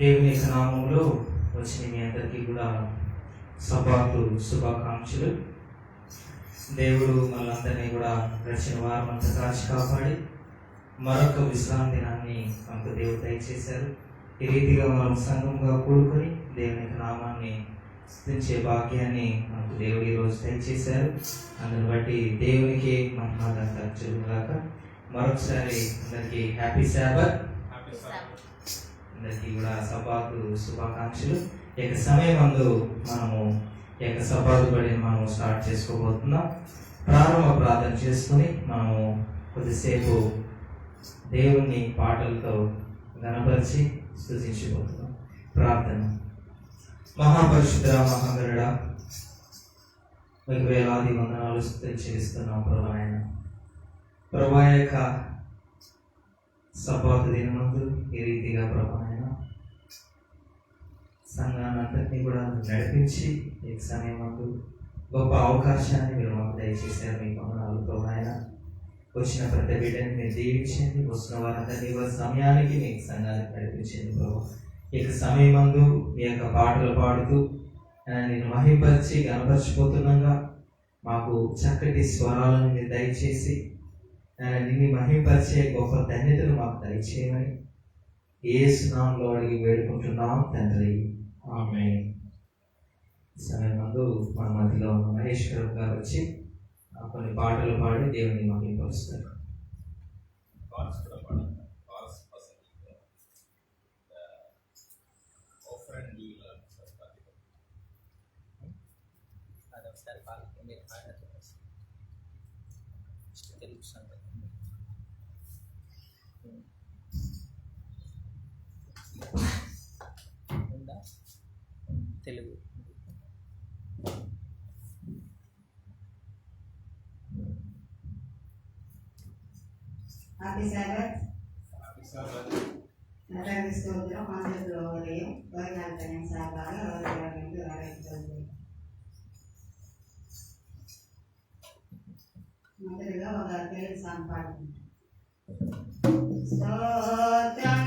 దేవుని యొక్క నామంలో వచ్చిన మీ అందరికీ కూడా సబాతు శుభాకాంక్షలు. దేవుడు మనందరినీ కూడా గడిచిన వారం అంతా కాచి కాపాడి మరొక విశ్రాంతి దినాన్ని మనకు దేవుడు దయచేశారు. ఈ రీతిగా మనం సంఘంగా కూడుకొని దేవుని యొక్క నామాన్ని స్తుతించే భాగ్యాన్ని మనకు దేవుడు ఈరోజు దయచేశారు. అందుని బట్టి దేవునికి మహిమాదంతా చెరువుగాక. మరొకసారి అందరికీ హ్యాపీ సాబత్, అందరికీ కూడా సబాతు శుభాకాంక్షలు. ఈ యొక్క సమయం అందు మనము ఈ యొక్క సబాతు బడిని మనము స్టార్ట్ చేసుకోబోతున్నాం. ప్రారంభ ప్రార్థన చేసుకుని మనము కొద్దిసేపు దేవుణ్ణి పాటలతో గణపరిచి స్తుతించబోతున్నాం. ప్రార్థన. మహాపరిశుద్ధ మహాగరుడా, మీకు వేలాది వందనాలు చెల్లిస్తున్నాం ప్రభు. ఆయన ప్రభు యొక్క సబాతు దినమందు ఈ రీతిగా ప్రభు ఆయన సంఘాన్ని అంతటినీ కూడా నడిపించి ఈ సమయమందు గొప్ప అవకాశాన్ని మీరు మాకు దయచేశారు. మీ వందనాలు ప్రభు. ఆయన వచ్చిన ప్రతి బిడ్డని మీరు దీవించండి. వస్తున్న వారందరినీ వారి సమయానికి మీకు సంఘానికి నడిపించండి ప్రభు. ఈ సమయమందు మీ యొక్క పాటలు పాడుతూ నేను మహింపరిచి గణపరిచిపోతున్నాగా మాకు చక్కటి స్వరాలను మీరు దయచేసి నిన్ను మహింపరిచే గొప్ప ధన్యతను మాకు దయచేయమని యేసు నామములో అడిగి వేడుకుంటున్నాం తండ్రి, ఆమేన్. సమయమందు మన మధ్యలో ఉన్న మహేశ్వరం గారు వచ్చి కొన్ని పాటలు పాడి దేవుని మహింపరుస్తారు. Telugu happy Sabbath. నటానికి స్తోత్రం. ఆంధ్రలో ఉదయం వైనాల్కన్యం సాగాలి మొదటిగా ఒక తెలుగు సాంగ్ పాడుకుంటాం. స్తోత్రం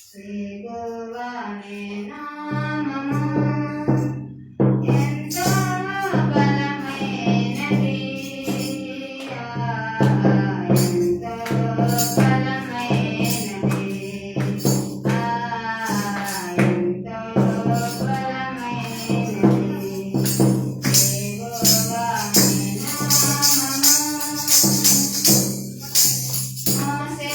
శ్రీగోవానే నామము ఎంతో బలమైనది, ఎంతో బలమైనది, ఎంతో బలమైనది. శ్రీగోవానే నామము మోసే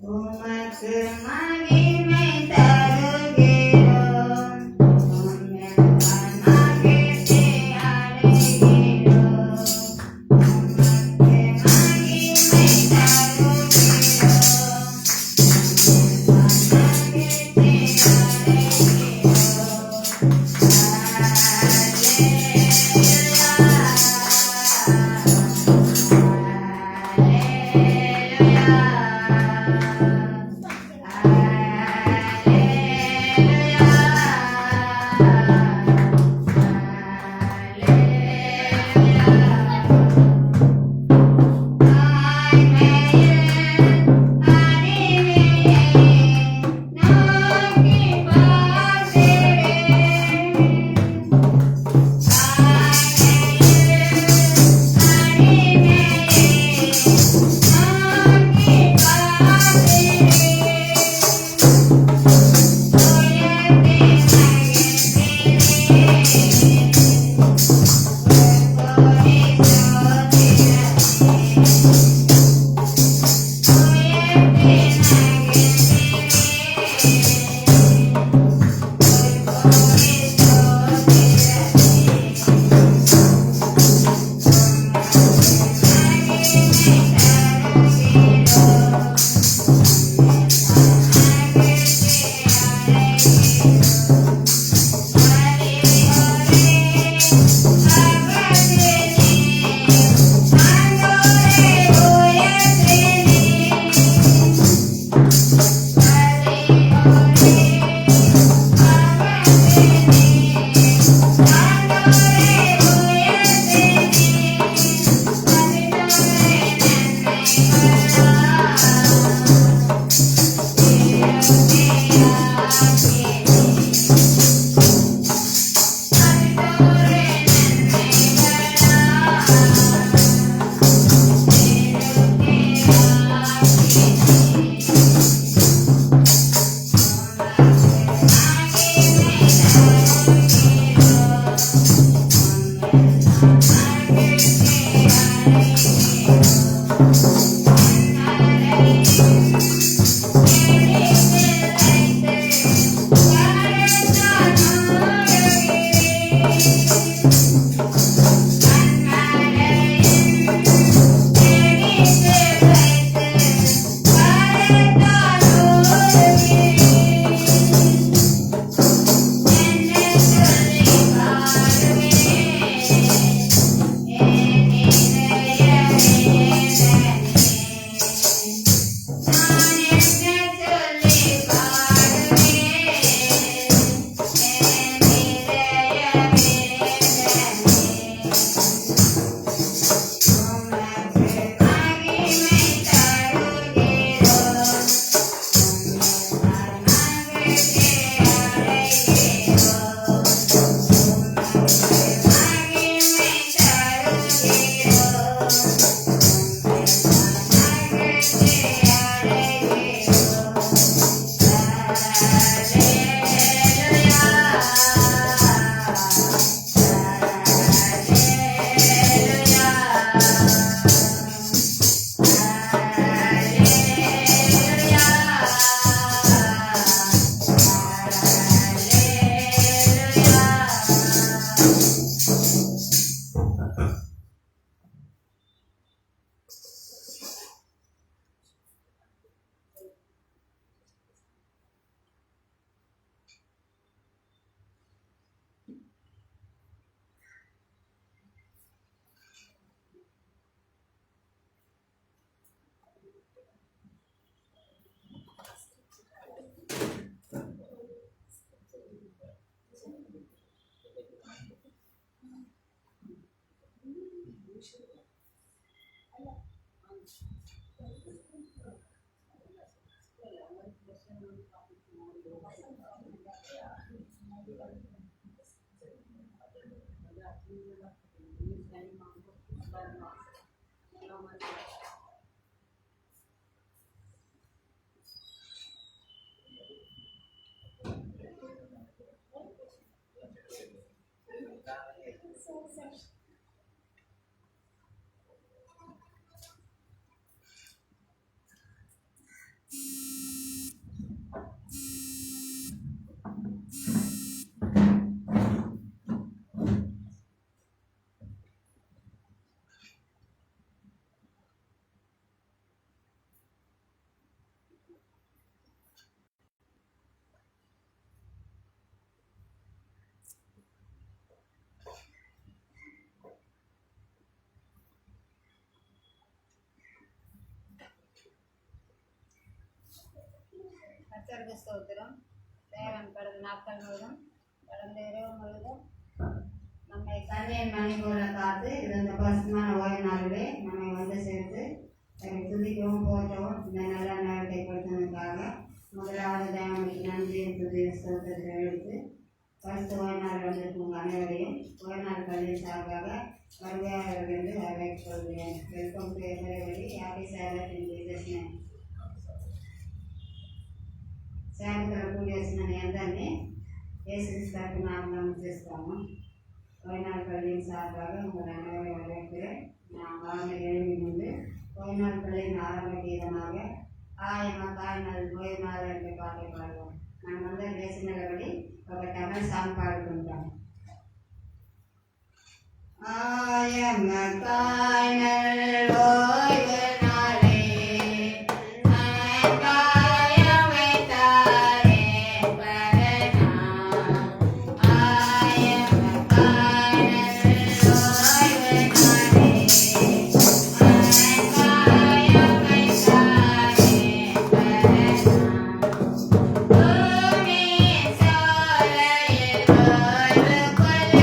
உமக்கு மகிமை தருகிறோம், உம்மைத்தான் மகிழ்ச்சி அடைகிறோம். உமக்கு மகிமை தருகிறோம், உம்மைத்தான் மகிழ்ச்சி கர்த்தருக்கு ஸ்தோத்திரம். தேவன் கடந்த நாட்கள் முழுதும் கடந்த இரவு முழுதும் நம்மை கண்ணியன் மணி போல காத்து இந்த பசுமான ஓய்வு நாளிலே நம்மை வந்து சேர்த்து துதிக்கவும் போற்றவும் இந்த நல்ல நேரத்தை கொடுத்ததற்காக முதலாவது தேவனுக்கு நன்றி துதி ஸ்தோத்திரத்தை எடுத்து பரிசு ஓய்வு நாள் வந்திருக்கும் அனைவரையும் ஓய்வு நாள் பள்ளியின் சார்பாக வருகையாளர்கள் என்று வரவேற்றுக் கொள்கிறேன். Welcome to everybody. Happy Sabbath in Jesus name. సాయంత్రం పూజ చేసిన మీ అందరినీ యేసుక్రీస్తు తరపున ఆహ్వానం చేస్తాము. ఓయినాల్ పల్లిயின் சார்பாக உங்கள் அனைவரை வரவேற்கிறேன். நான் காலை 7 ముందు ஓய்நாள் பள்ளியின் ஆரம்ப கீதமாக ஆயமா காய்நாள் ஓய்நாள் என்ற பாட்டை பாடுவோம். మనం అందరం లేచి నిలబడి ఒక టమల్ సాంగ్ పాడుకుంటాం. ஆயம காய்நாள் ஓய்வு நாளே காயமை தாரே பரனா. ஆயம காய்நாள் ஓய்வு நாளே காயமை தாரே பரனா. பூமி சோலையில் ஓய்வு கொள்ள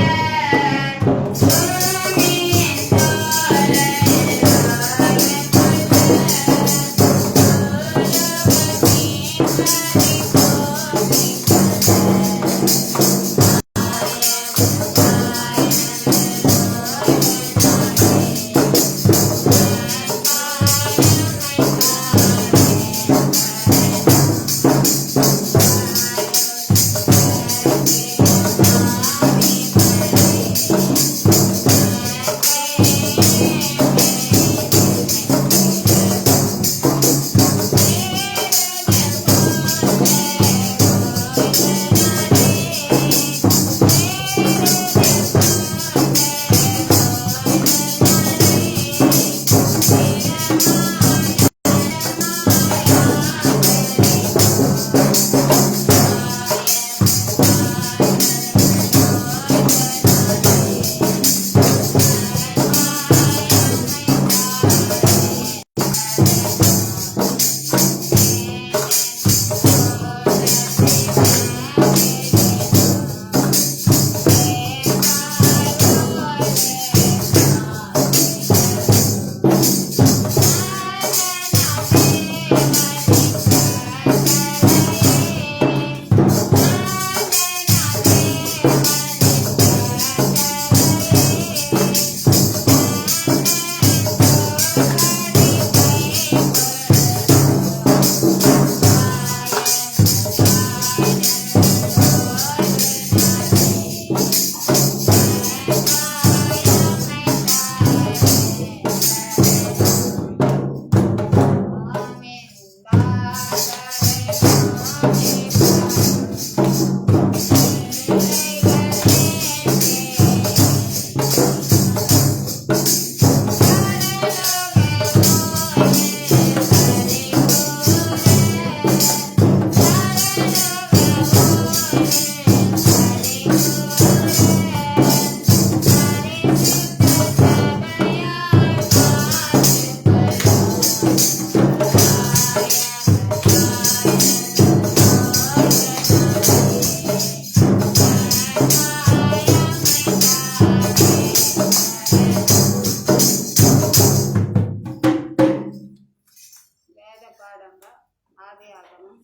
ஆதியாகமம்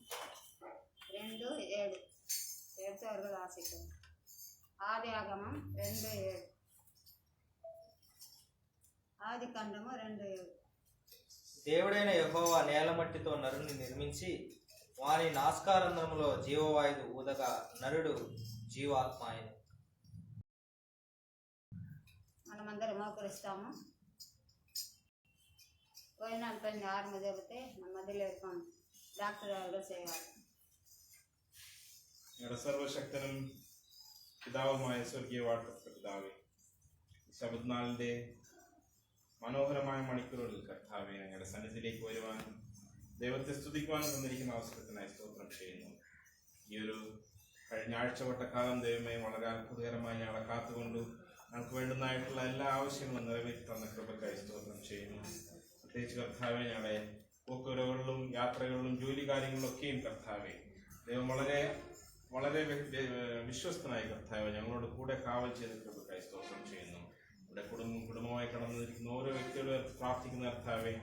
2:7 எடுத்தவர்கள் வாசிக்கும். ஆதியாகமம் 2:7 ఆది కాండము 2:7. దేవుడైన యెహోవా నేలమట్టితో నరుని నిర్మించి వాని నాస్కారంధ్రములో జీవవాయువు ఊదగా నరుడు జీవాత్మ అయ్యెను. మనమందరం మోకరిస్తాము. ஓய்நாள் பள்ளி ஆரம்ப ஜெபத்தை நம்ம மத்தியில் இருக்கும் டாக்டர் அவர்கள் செய்வார். സർവശക്തനും പിതാവുമായ സ്വർഗീയ വാഴ്ത്തപ്പെട്ട പിതാവേ, ശബദ്നാളിൻ്റെ മനോഹരമായ മണിക്കൂറുകളിൽ കർത്താവെ ഞങ്ങളുടെ സന്നിധിയിലേക്ക് വരുവാനും ദൈവത്തെ സ്തുതിക്കുവാനും തന്നിരിക്കുന്ന അവസരത്തിനായി സ്തോത്രം ചെയ്യുന്നു. ഈ ഒരു കഴിഞ്ഞ ആഴ്ചവട്ടക്കാലം ദൈവമേ വളരെ അത്ഭുതകരമായി ഞങ്ങളെ കാത്തുകൊണ്ടു ഞങ്ങൾക്ക് വേണ്ടുന്നതായിട്ടുള്ള എല്ലാ ആവശ്യങ്ങളും നിറവേറ്റി തന്ന കൃപക്കായി സ്തോത്രം ചെയ്യുന്നു. പ്രത്യേകിച്ച് കർത്താവെ ഞങ്ങളെ പോക്കുവരവുകളിലും യാത്രകളിലും ജോലി കാര്യങ്ങളിലൊക്കെയും കർത്താവെ ദൈവം വളരെ വിശ്വസ്തനായ കർത്താവ് ഞങ്ങളോട് കൂടെ കാവൽ ചെയ്തിട്ടുള്ളവർക്കായി സ്തോത്രം ചെയ്യുന്നു. ഇവിടെ കുടുംബമായി കടന്നിരിക്കുന്ന ഓരോ വ്യക്തികളെ പ്രാർത്ഥിക്കുന്ന കർത്താവെ,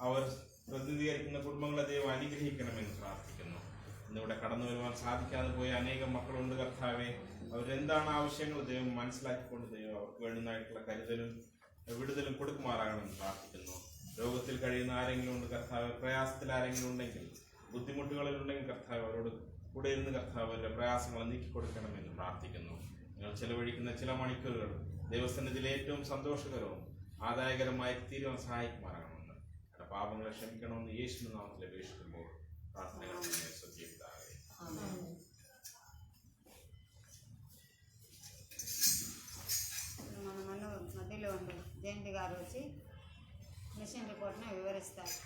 അവർ പ്രതിനിധീകരിക്കുന്ന കുടുംബങ്ങളെ ദൈവം അനുഗ്രഹിക്കണമെന്ന് പ്രാർത്ഥിക്കുന്നു. ഇന്നിവിടെ കടന്നു വരുവാൻ സാധിക്കാതെ പോയ അനേകം മക്കളുണ്ട് കർത്താവെ. അവരെന്താണ് ആവശ്യങ്ങൾ ദൈവം മനസ്സിലാക്കിക്കൊണ്ട് ദൈവം അവർക്ക് വേണ്ടുന്നതായിട്ടുള്ള കരുതലും വിടുതലും കൊടുക്കുമാറാകണമെന്ന് പ്രാർത്ഥിക്കുന്നു. രോഗത്തിൽ കഴിയുന്ന ആരെങ്കിലും ഉണ്ട് കർത്താവ്, പ്രയാസത്തിൽ ആരെങ്കിലും ഉണ്ടെങ്കിൽ, ബുദ്ധിമുട്ടുകളിലുണ്ടെങ്കിൽ കർത്താവ് അവരോട് കൂടെ ഇരുന്ന് കർത്താവ് അവരുടെ പ്രയാസങ്ങൾ നീക്കിക്കൊടുക്കണമെന്ന് പ്രാർത്ഥിക്കുന്നു. നിങ്ങൾ ചെലവഴിക്കുന്ന ചില മണിക്കൂറുകൾ ദൈവസന്നിധിയിൽ ഏറ്റവും സന്തോഷകരവും ആദായകരമായി തീരുവാൻ സഹായിക്കുമാറാകണമെന്ന്, അവരുടെ പാപങ്ങളെ ക്ഷമിക്കണമെന്ന് യേശുവിന്റെ നാമത്തിൽ അപേക്ഷിക്കുമ്പോൾ പ്രാർത്ഥനകൾ ശ്രദ്ധിക്കുന്നതാകെ. మన మధ్యలో ఉండే జయంతి గారు వచ్చి మిషన్ రిపోర్ట్ని వివరిస్తారు.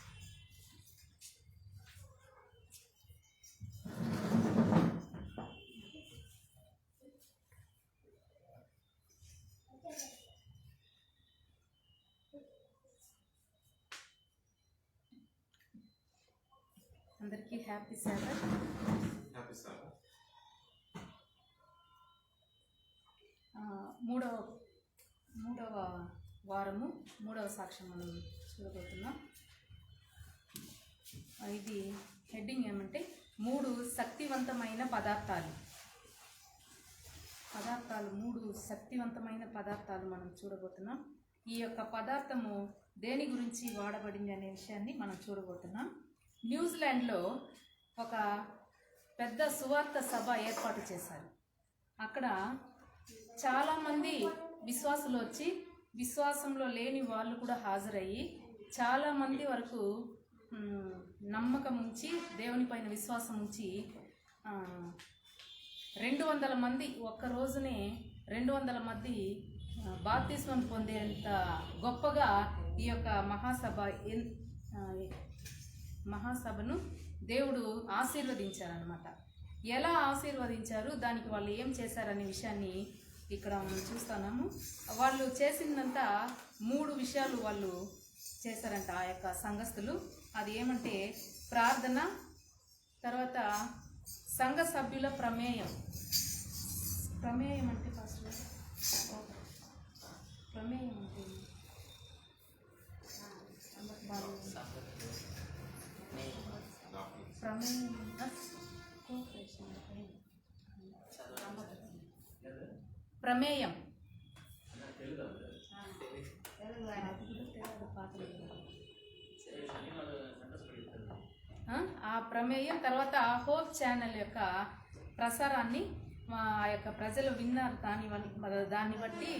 అందరికీ హ్యాపీ సాబత్. Happy Sabbath. మూడవ వారము మూడవ సాక్ష్యం మనం చూడబోతున్నాం. ఇది హెడ్డింగ్ ఏమంటే 3 శక్తివంతమైన పదార్థాలు. 3 శక్తివంతమైన పదార్థాలు మనం చూడబోతున్నాం. ఈ యొక్క పదార్థము దేని గురించి వాడబడింది అనే విషయాన్ని మనం చూడబోతున్నాం. న్యూజిలాండ్లో ఒక పెద్ద సువార్త సభ ఏర్పాటు చేశారు. అక్కడ చాలామంది విశ్వాసులు వచ్చి, విశ్వాసంలో లేని వాళ్ళు కూడా హాజరయ్యి చాలామంది వరకు నమ్మకం ఉంచి, దేవుని పైన విశ్వాసం ఉంచి 200 మంది ఒక్క రోజునే 200 మంది బాప్తిస్మం పొందేంత గొప్పగా ఈ యొక్క మహాసభను దేవుడు ఆశీర్వదించారనమాట. ఎలా ఆశీర్వదించారు, దానికి వాళ్ళు ఏం చేశారనే విషయాన్ని ఇక్కడ మనం చూస్తున్నాము. వాళ్ళు చేసిందంతా 3 విషయాలు వాళ్ళు చేశారంట ఆ యొక్క సంఘస్థులు. అది ఏమంటే ప్రార్థన, తర్వాత సంఘ సభ్యుల ప్రమేయం అంటే పాస్టర్ ప్రమేయం అంటే ప్రమేయం ఆ ప్రమేయం. తర్వాత హోప్ ఛానల్ యొక్క ప్రసారాన్ని ఆ యొక్క ప్రజలు విన్నారు. దాన్ని బట్టి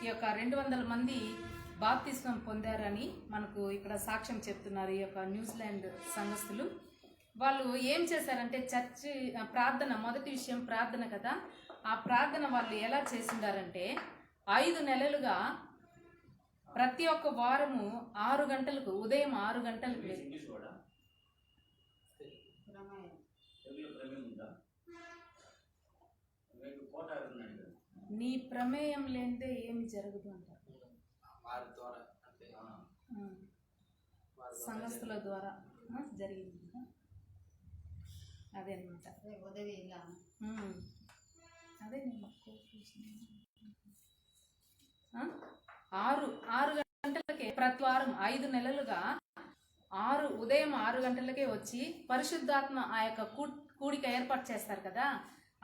ఈ యొక్క 200 మంది బాప్తిస్మం పొందారని మనకు ఇక్కడ సాక్ష్యం చెప్తున్నారు ఈ యొక్క న్యూజిలాండ్ సంఘస్థులు. వాళ్ళు ఏం చేశారంటే చర్చి ప్రార్థన, మొదటి విషయం ప్రార్థన కదా. ఆ ప్రార్థన వాళ్ళు ఎలా చేసిండారంటే 5 నెలలుగా ప్రతి ఒక్క వారము 6 గంటలకు, ఉదయం 6 గంటలకు నీ ప్రమేయం లేనిదే ఏమి జరగదు అంటారు. సంఘస్థుల ద్వారా జరిగింది. అదే అనమాట. అదే 6 గంటలకే ప్రతి వారం 5 నెలలుగా ఉదయం 6 గంటలకే వచ్చి పరిశుద్ధాత్మ ఆ యొక్క కూడిక ఏర్పాటు చేస్తారు కదా.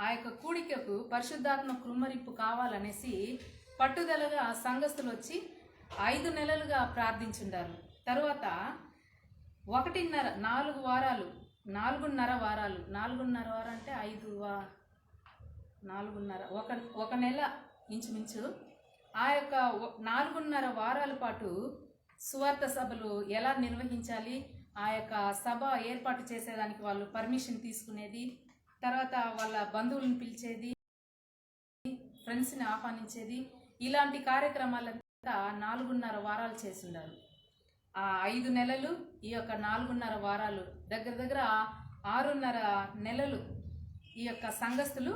ఆ యొక్క కూడికకు పరిశుద్ధాత్మ కృమ్మరింపు కావాలనేసి పట్టుదలగా సంఘస్థులు వచ్చి 5 నెలలుగా ప్రార్థించుండారు. తర్వాత 4 వారాలు 4.5 వారాలు 4.5 వారం అంటే 4.5 ఒక నెల ఇంచుమించు ఆ యొక్క 4.5 వారాల పాటు సువార్త సభలు ఎలా నిర్వహించాలి, ఆ యొక్క సభ ఏర్పాటు చేసేదానికి వాళ్ళు పర్మిషన్ తీసుకునేది, తర్వాత వాళ్ళ బంధువులను పిలిచేది, ఫ్రెండ్స్ని ఆహ్వానించేది, ఇలాంటి కార్యక్రమాలంతా 4.5 వారాలు చేసిండారు. ఆ 5 నెలలు, ఈ యొక్క 4.5 వారాలు, దగ్గర 6.5 నెలలు ఈ యొక్క సంఘస్థులు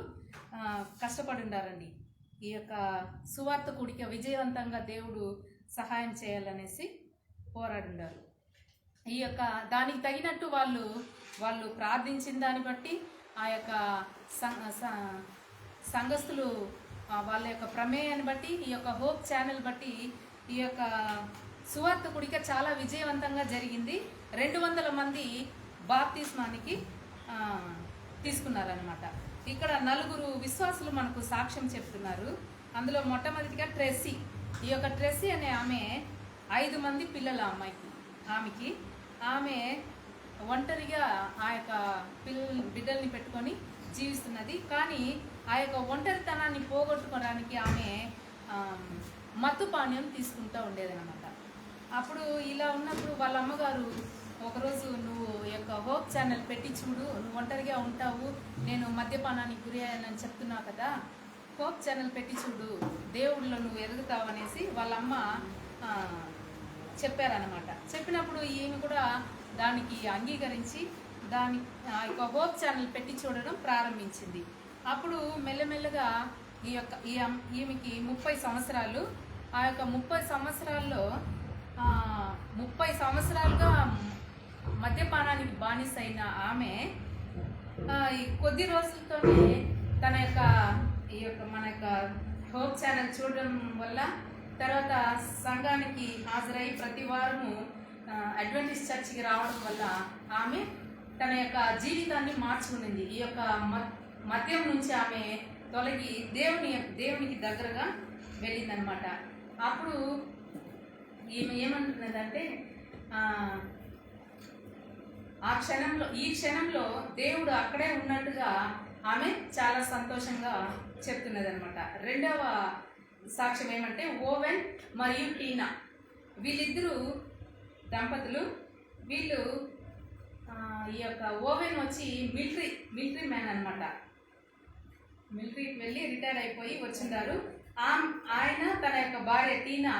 కష్టపడి ఉండారండి. ఈ యొక్క సువార్త కూడిక విజయవంతంగా దేవుడు సహాయం చేయాలనేసి పోరాడుండారు. ఈ యొక్క దానికి తగినట్టు వాళ్ళు ప్రార్థించిన దాన్ని బట్టి ఆ యొక్క సంఘస్థులు వాళ్ళ యొక్క ప్రమేయాన్ని బట్టి ఈ యొక్క హోప్ ఛానల్ బట్టి ఈ యొక్క సువార్త కూడిక చాలా విజయవంతంగా జరిగింది. 200 మంది బాప్తిస్మానికి తీసుకున్నారనమాట. ఇక్కడ 4 విశ్వాసులు మనకు సాక్ష్యం చెప్తున్నారు. అందులో మొట్టమొదటిగా ట్రెస్సీ. ఈ యొక్క ట్రెస్సీ అనే ఆమె 5 మంది పిల్లల ఆమెకి ఆమె ఒంటరిగా ఆ యొక్క బిడ్డల్ని పెట్టుకొని జీవిస్తున్నది. కానీ ఆ యొక్క ఒంటరితనాన్ని పోగొట్టుకోవడానికి ఆమె మత్తు పానీయం తీసుకుంటూ ఉండేదన్నమాట. అప్పుడు ఇలా ఉన్నప్పుడు వాళ్ళ అమ్మగారు ఒకరోజు, నువ్వు ఈ యొక్క హోప్ ఛానల్ పెట్టి చూడు, నువ్వు ఒంటరిగా ఉంటావు, నేను మద్యపానానికి గురి అయ్యానని చెప్తున్నావు కదా, హోప్ ఛానల్ పెట్టి చూడు, దేవుడిలో నువ్వు ఎదుగుతావు అనేసి వాళ్ళ అమ్మ చెప్పారనమాట. చెప్పినప్పుడు ఈమె కూడా దానికి అంగీకరించి ఆ యొక్క హోప్ ఛానల్ పెట్టి చూడడం ప్రారంభించింది. అప్పుడు మెల్లమెల్లగా ఈమెకి 30 సంవత్సరాలు. ఆ యొక్క 30 సంవత్సరాల్లో 30 సంవత్సరాలుగా మద్యపానానికి బానిసైన ఆమె ఈ కొద్ది రోజులతోనే తన యొక్క మన యొక్క హోప్ ఛానల్ చూడడం వల్ల, తర్వాత సంఘానికి హాజరై ప్రతి వారము అడ్వెంటిస్ట్ చర్చికి రావడం వల్ల ఆమె తన యొక్క జీవితాన్ని మార్చుకునింది. ఈ యొక్క మద్యం నుంచి ఆమె తొలగి దేవునికి దగ్గరగా వెళ్ళిందనమాట. అప్పుడు ఈమె ఏమంటున్నదంటే, ఈ క్షణంలో దేవుడు అక్కడే ఉన్నట్టుగా ఆమె చాలా సంతోషంగా చెప్తున్నది అనమాట. రెండవ సాక్ష్యం ఏమంటే, ఓవెన్ మరియు టీనా, వీళ్ళిద్దరూ దంపతులు. వీళ్ళు ఈ యొక్క ఓవెన్ వచ్చి మిలిటరీ మ్యాన్ అనమాట. మిలిటరీకి వెళ్ళి రిటైర్ అయిపోయి వచ్చిండారు. ఆయన తన యొక్క భార్య టీనా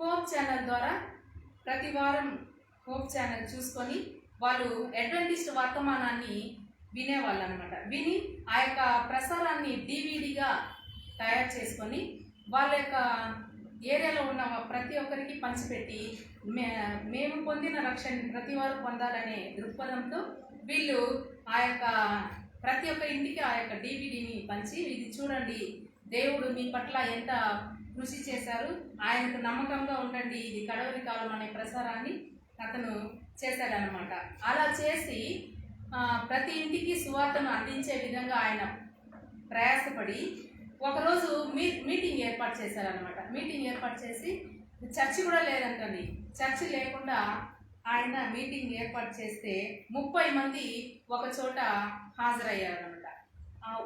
హోప్ ఛానల్ ద్వారా ప్రతి వారం హోప్ ఛానల్ చూసుకొని వాళ్ళు అడ్వెంటిస్ట్ వర్తమానాన్ని వినేవాళ్ళు అనమాట. విని ఆ యొక్క ప్రసారాన్ని డివిడిగా తయారు చేసుకొని వాళ్ళ యొక్క ఏరియాలో ఉన్న ప్రతి ఒక్కరికి పంచిపెట్టి మేము పొందిన రక్షణని ప్రతి వారు పొందాలనే దృక్పథంతో వీళ్ళు ఆ యొక్క ప్రతి ఒక్క ఇంటికి ఆ యొక్క డివిడిని పంచి, ఇది చూడండి, దేవుడు మీ పట్ల ఎంత కృషి చేశారు, ఆయనకు నమ్మకంగా ఉండండి, ఇది కడవరి కాలం అనే ప్రసారాన్ని అతను చేశాడనమాట. అలా చేసి ప్రతి ఇంటికి సువార్తను అందించే విధంగా ఆయన ప్రయాసపడి ఒకరోజు మీటింగ్ ఏర్పాటు చేశారనమాట. మీటింగ్ ఏర్పాటు చేసి, చర్చి కూడా లేదంటండి, చర్చి లేకుండా ఆయన మీటింగ్ ఏర్పాటు చేస్తే 30 మంది ఒక చోట హాజరయ్యారనమాట.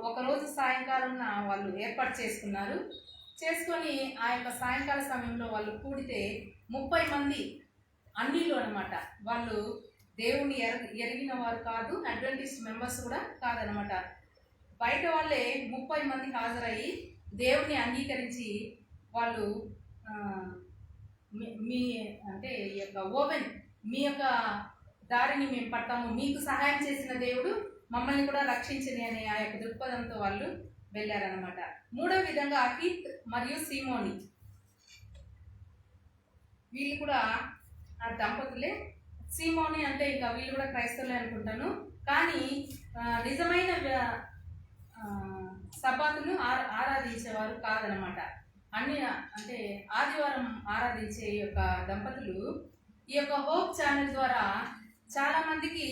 ఒకరోజు సాయంకాలం వాళ్ళు ఏర్పాటు చేసుకొని ఆ యొక్క సాయంకాల సమయంలో వాళ్ళు కూడితే 30 మంది అన్నిలు అనమాట. వాళ్ళు దేవుని ఎరిగిన వారు కాదు, అడ్వెంటిస్ట్ మెంబర్స్ కూడా కాదనమాట. బయట వాళ్ళే 30 మంది హాజరయ్యి దేవుని అంగీకరించి వాళ్ళు మీ అంటే ఈ యొక్క ఓవెన్, మీ యొక్క దారిని మేము పట్టాము, మీకు సహాయం చేసిన దేవుడు మమ్మల్ని కూడా రక్షించని అనే ఆ యొక్క దృక్పథంతో వాళ్ళు వెళ్ళారనమాట. మూడో విధంగా అకీత్ మరియు సీమోని, వీళ్ళు కూడా ఆ దంపతులే. సీమోని అంటే ఇంకా వీళ్ళు కూడా క్రైస్తవులే అనుకుంటాను, కానీ నిజమైన సబాతును ఆరాధించేవారు కాదనమాట. అంటే ఆదివారం ఆరాధించే ఈ యొక్క దంపతులు ఈ యొక్క హోప్ ఛానల్ ద్వారా చాలా మందికి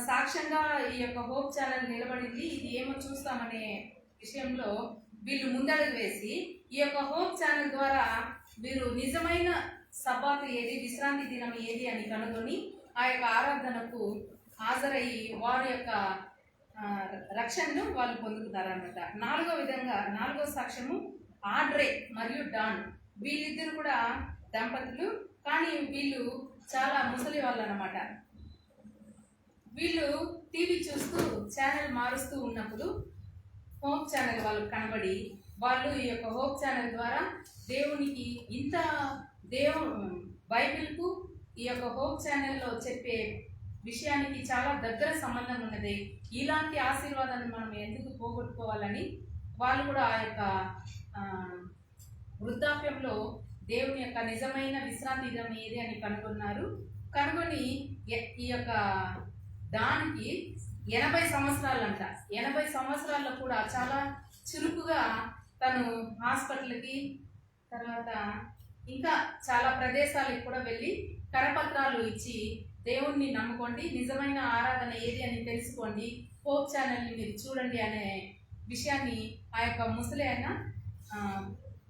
సాక్ష్యంగా ఈ యొక్క హోప్ ఛానల్ నిలబడింది. ఇది ఏమో చూస్తామనే విషయంలో వీళ్ళు ముందడుగు వేసి ఈ యొక్క హోప్ ఛానల్ ద్వారా వీరు నిజమైన సబాతు ఏది, విశ్రాంతి దినం ఏది అని కనుగొని ఆ యొక్క ఆరాధనకు హాజరయ్యి వారి యొక్క రక్షణను వాళ్ళు పొందుతారన్నమాట. నాలుగో సాక్ష్యము ఆడ్రే మరియు డాన్, వీళ్ళిద్దరు కూడా దంపతులు, కానీ వీళ్ళు చాలా ముసలి వాళ్ళు అన్నమాట. వీళ్ళు టీవీ చూస్తూ ఛానల్ మారుస్తూ ఉన్నప్పుడు హోప్ ఛానల్ వాళ్ళు కనబడి వాళ్ళు ఈ యొక్క హోప్ ఛానల్ ద్వారా దేవునికి బైబిల్కు ఈ యొక్క హోప్ ఛానల్లో చెప్పే విషయానికి చాలా దగ్గర సంబంధం ఉన్నది. ఇలాంటి ఆశీర్వాదాన్ని మనం ఎందుకు పోగొట్టుకోవాలని వాళ్ళు కూడా ఆ యొక్క వృద్ధాప్యంలో దేవుని యొక్క నిజమైన విశ్రాంతి దినం ఏది అని కనుగొని ఈ యొక్క దానికి 80 సంవత్సరాలంట. 80 సంవత్సరాల్లో కూడా చాలా చురుకుగా తను హాస్పిటల్కి, తర్వాత ఇంకా చాలా ప్రదేశాలకు కూడా వెళ్ళి కరపత్రాలు ఇచ్చి దేవుణ్ణి నమ్ముకోండి, నిజమైన ఆరాధన ఏది అని తెలుసుకోండి, హోప్ ఛానల్ని మీరు చూడండి అనే విషయాన్ని ఆ యొక్క ముసలి ఆయన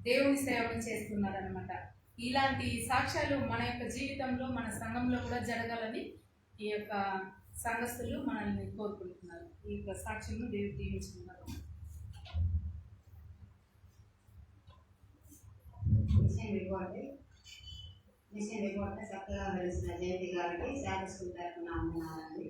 దేవుని సేవలు చేస్తున్నారనమాట. ఇలాంటి సాక్ష్యాలు మన యొక్క జీవితంలో, మన సంఘంలో కూడా జరగాలని ఈ యొక్క సంఘస్థులు మనల్ని కోరుకుంటున్నారు. ఈ యొక్క సాక్ష్యం దేవుడు దీవించుకున్నారు. మిషన్ రిపోర్ట్ చక్కగా వెలిసిన జయంతి గారికి శాఖ స్కూల్ తరఫున అమ్మున్నారండి.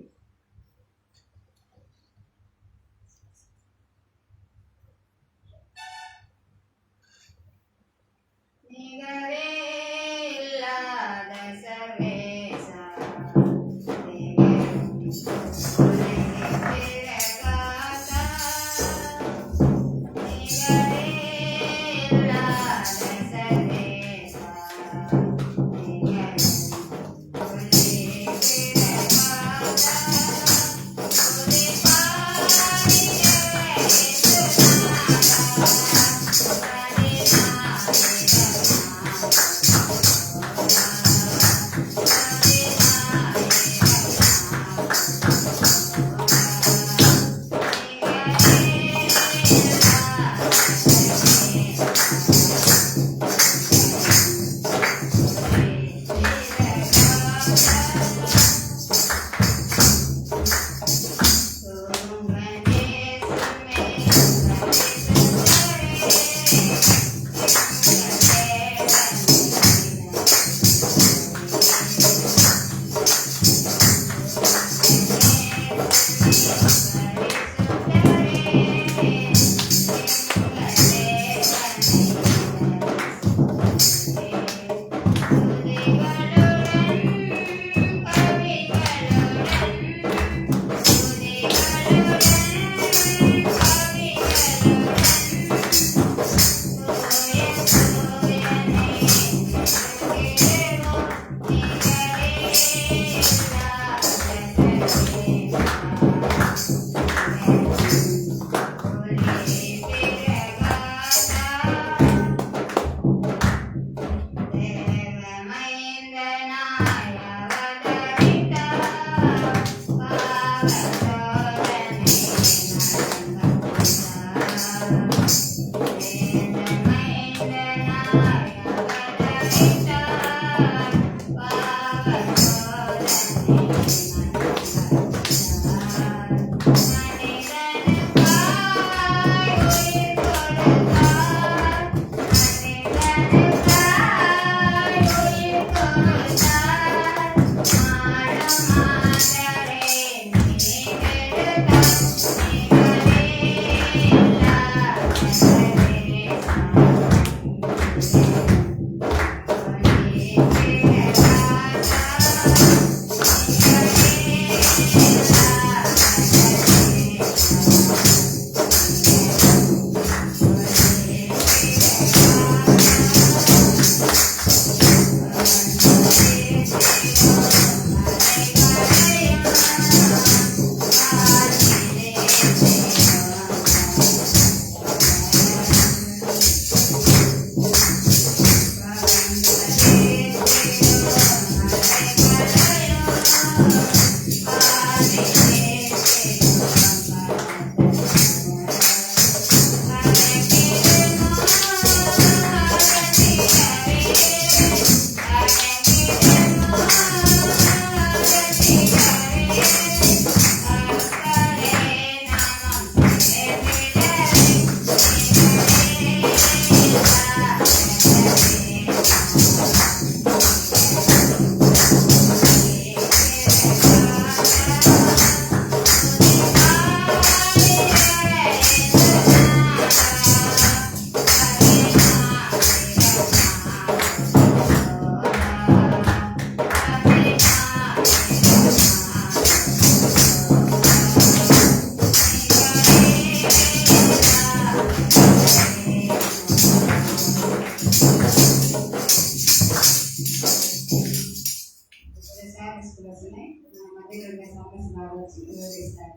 శాఖ స్కూల్స్ ఉన్నాయి. మధ్యలో 2 సంవత్సరాలు వచ్చి వివరిస్తారు.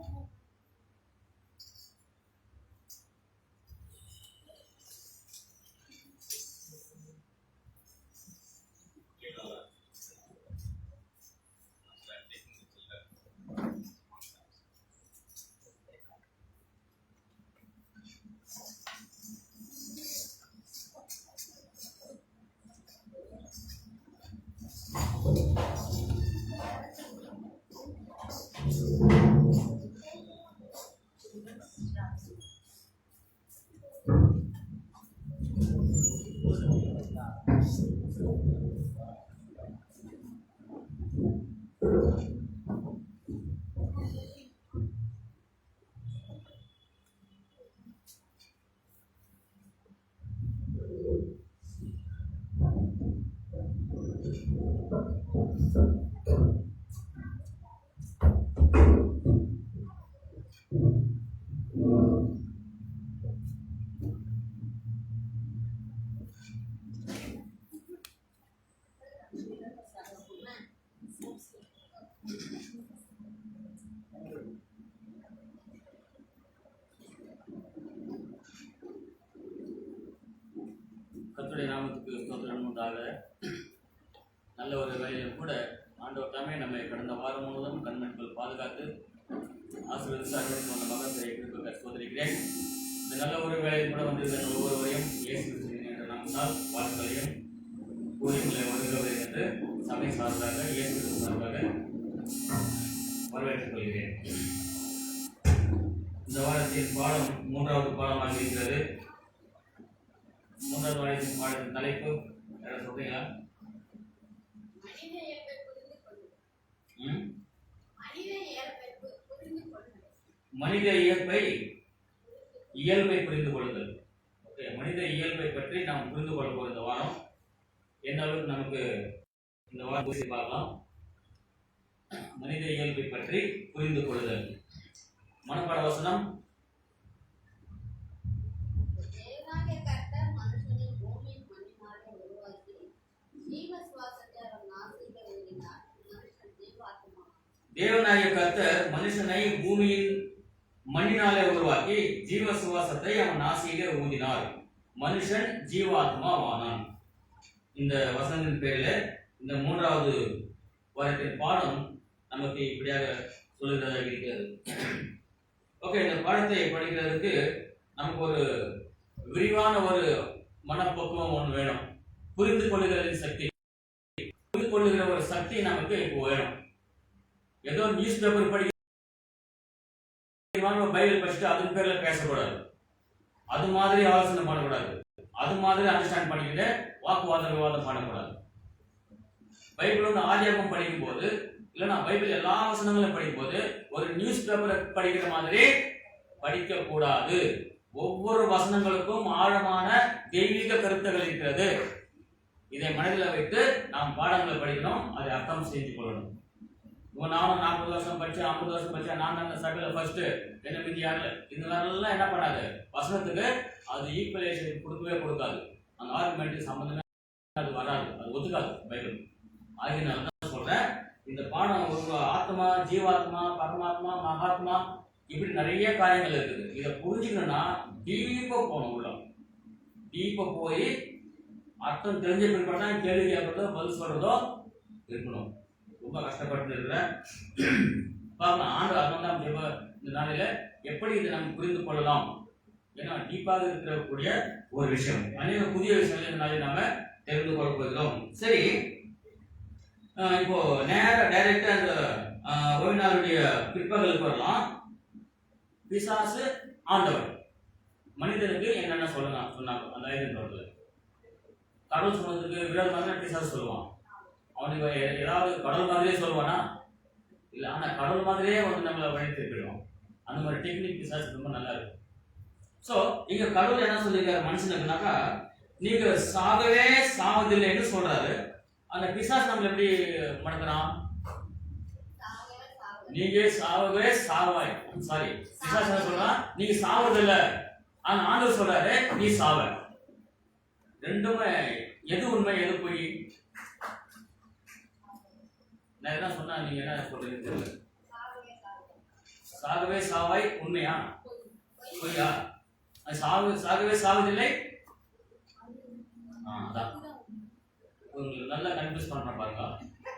கர்த்தருடைய நாமத்துக்கு ஸ்தோத்திரம் உண்டாக. நல்ல ஒரு வேலையிலும் கூட ஆண்டவர் தாமே நம்மை கடந்த வாரம் முழுவதும் கண்மணிகள் பாதுகாத்து ஆசீர்வதித்து அனுமதித்து வந்த மகத்தை சோதரிக்கிறேன். இந்த நல்ல ஒரு வேலையில் கூட வந்திருக்கிற ஒவ்வொருவரையும் இயேசு கிறிஸ்துவின் என்ற நாமத்தால் வாழ்த்துக்களையும் ஊழியர்களை வருகிறவர்கள் என்று சபை சார்பாக இயேசு கிறிஸ்து சார்பாக வரவேற்றுக் கொள்கிறேன். இந்த வாரத்தின் பாடம் 3வது பாடமாக இருக்கிறது. 3வது வாரத்தின் பாடத்தின் தலைப்பு யாராவது சொல்றீங்களா? மனித இயல்பை புரிந்து கொள்ளுதல். ஓகே, மனித இயல்பை பற்றி நாம் புரிந்து கொள்ள போகிற இந்த வாரம் என்ன அளவுக்கு நமக்கு இந்த வாரம் பேசி பார்க்கலாம். மனித இயல்பை பற்றி புரிந்து கொள்ளுதல். மனப்பாட வசனம். தேவனாகிய கர்த்தர் மனுஷனை பூமியின் மண்ணினாலே உருவாக்கி ஜீவ சுவாசத்தை அவன் நாசியிலே ஊதினார். மனுஷன் ஜீவாத்மாவானான். இந்த வசனத்தின் பேரில் இந்த 3வது வாரத்தின் பாடம் நமக்கு இப்படியாக சொல்லுகிறதாக இருக்கிறது. ஓகே, இந்த பாடத்தை படிக்கிறதுக்கு நமக்கு ஒரு விரிவான ஒரு மனப்பக்குவம் ஒன்று வேணும். புரிந்து கொள்ளுகிறதின் சக்தி, புரிந்து கொள்ளுகிற ஒரு சக்தி நமக்கு இப்போ வேணும். ஏதோ நியூஸ் பேப்பர் படிக்க பைபிள் படிச்சுட்டு அதன் பேர்ல பேசக்கூடாது, அது மாதிரி ஆலோசனை பண்ணக்கூடாது, அது மாதிரி அண்டர்ஸ்டாண்ட் பண்ணிக்கிட்டு வாக்குவாதம் விவாதம் பண்ணக்கூடாது. பைபிள் ஒன்று ஆதியாகமம் படிக்கும் போது இல்லைன்னா பைபிள் எல்லா வசனங்களும் படிக்கும் போது ஒரு நியூஸ் பேப்பரை படிக்கிற மாதிரி படிக்க கூடாது. ஒவ்வொரு வசனங்களுக்கும் ஆழமான தெய்வீக கருத்துகள் இருக்கிறது. இதை மனதில் வைத்து நாம் பாடங்களை படிக்கணும், அதை அர்த்தம் செஞ்சு கொள்ளணும். நானும் 40 வருஷம் படிச்சேன், 50 வருஷம் படிச்சேன், நான் அந்த சபையில் ஃபர்ஸ்ட் என்ன மீதி யாருல இந்த மாதிரிலாம் என்ன பண்ணாது. வசனத்துக்கு அது ஈக்குவலேஷன் கொடுக்கவே கொடுக்காது. அந்த ஆர்குமெண்ட் சம்பந்தமே அது வராது, அது ஒத்துக்காது பைபிள். ஆகியனால தான் சொல்றேன், இந்த பாடம் ஒரு ஆத்மா, ஜீவாத்மா, பரமாத்மா, மகாத்மா, இப்படி நிறைய காரியங்கள் இருக்குது. இதை புரிஞ்சுக்கணும்னா டீப்பா போகணும். உள்ள டீப்பா போய் அர்த்தம் தெரிஞ்ச பிற்பாடு தான் கேள்வி கேட்கறதோ பதில் சொல்றதோ இருக்கணும். ரொம்ப கஷ்டப்பட்டு இருக்கிறேன். பார்க்கலாம் ஆண்டு அர்த்தம் இந்த நாளில எப்படி இதை நம்ம புரிந்து கொள்ளலாம். ஏன்னா டீப்பாக இருக்கக்கூடிய ஒரு விஷயம், அநேக புதிய விஷயங்கள் இந்த நாளில் நாம தெரிந்து கொள்ள போகிறோம். சரி, இப்போ டைரக்டா அந்த ஓய்நாளுடைய பிற்பகலுக்கு வரலாம். பிசாசு ஆண்டவர் மனிதனுக்கு என்னென்ன சொன்னாங்க அந்த ஐதன் கடவுள் சொன்னதுக்கு விரோதமாக பிசாசு சொல்லுவான். அவனுக்கு ஏதாவது கடவுள் மாதிரியே சொல்லுவானா? இல்லை, ஆனால் கடவுள் மாதிரியே வந்து நம்மளை வழி திருப்பிடுவான். அந்த மாதிரி டெக்னிக் பிசாசு ரொம்ப நல்லா இருக்கு. ஸோ இங்க கடவுள் என்ன சொல்லியிருக்காரு மனுஷனுக்குனாக்கா, நீங்க சாகவே சாவதில்லைன்னு சொல்றாரு. அந்த பிசாசு நம்மள எப்படி மடக்கிறான்? நீங்க சாவவே சாவாய். சாரி, பிசாசு என்ன சொல்றான்? நீங்க சாவதில்லை, ஆனா ஆண்டவர் சொல்றாரு நீ சாவ. ரெண்டுமே எது உண்மை எது பொய்? நான் என்ன சொன்னா நீங்க என்ன சொல்றீங்க தெரியல. சாகவே சாவாய் உண்மையா பொய்யா? சாகவே சாவதில்லை. அதான் உங்களுக்கு நல்லா கன்ஃபியூஸ் பண்ற பாருங்க,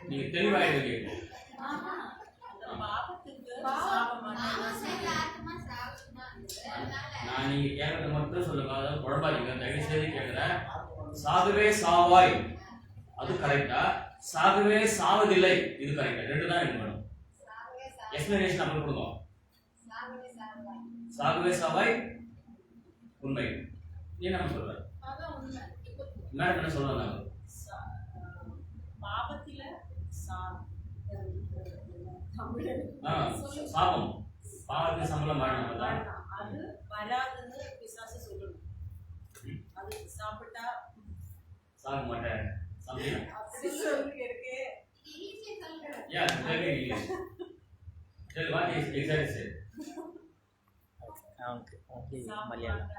நீங்க தெளிவாயிடுவீங்க. நான் நீங்க கேட்கறத மட்டும் சொல்லுங்க, அதாவது குழம்பாதீங்க, தயவு செய்து கேட்கிறேன். சாகவே சாவாய் அது கரெக்டா? சாகவே சாவதில்லை இது கரெக்டா? ரெண்டு தான் எனக்கு வேணும். எக்ஸ்பிளனேஷன் அப்புறம் கொடுங்க. சாகவே சாவாய் உண்மை. நீ என்ன சொல்ற? மேடம் என்ன சொல்றாங்க? சாபம், பாவத்துக்கு சம்பளம் வாழணும். அது வராதுன்னு பிசாசு சொல்லணும். அது சாப்பிட்டா சாக மாட்டேன். அப்படி சொல்லி இருக்கு. Yeah, tell me in English. Tell what is exactly said. Malayalam.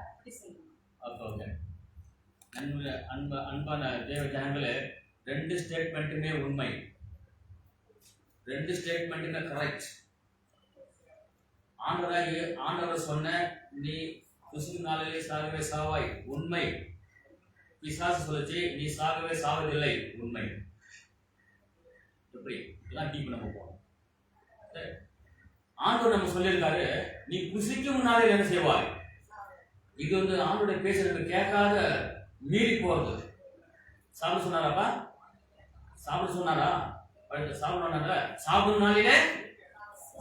Okay. அன்பான தேவ ஜனங்களே, ரெண்டு ஸ்டேட்மெண்ட்டுமே உண்மை, ரெண்டு ஸ்டேட்மெண்ட்டுமே கரெக்ட். ஆண்டவர் சொன்ன நீ குசுனாலே சாகவே சாவாய் உண்மை. பிசாசு சொல்லுச்சு நீ சாகவே சாவதில்லை உண்மை. எப்படி இதெல்லாம் டீப் நம்ம போறோம். ஆண்டவர் நம்ம சொல்லியிருக்காரு நீ குசிக்கும் முன்னாலே என்ன செய்வாய். இது வந்து ஆண்டோட பேசுறது கேட்காத மீறி போறது. சாப்பிட சொன்னாராப்பா, சாப்பிட சொன்னாரா, சாப்பிட சாப்பிடுனாலே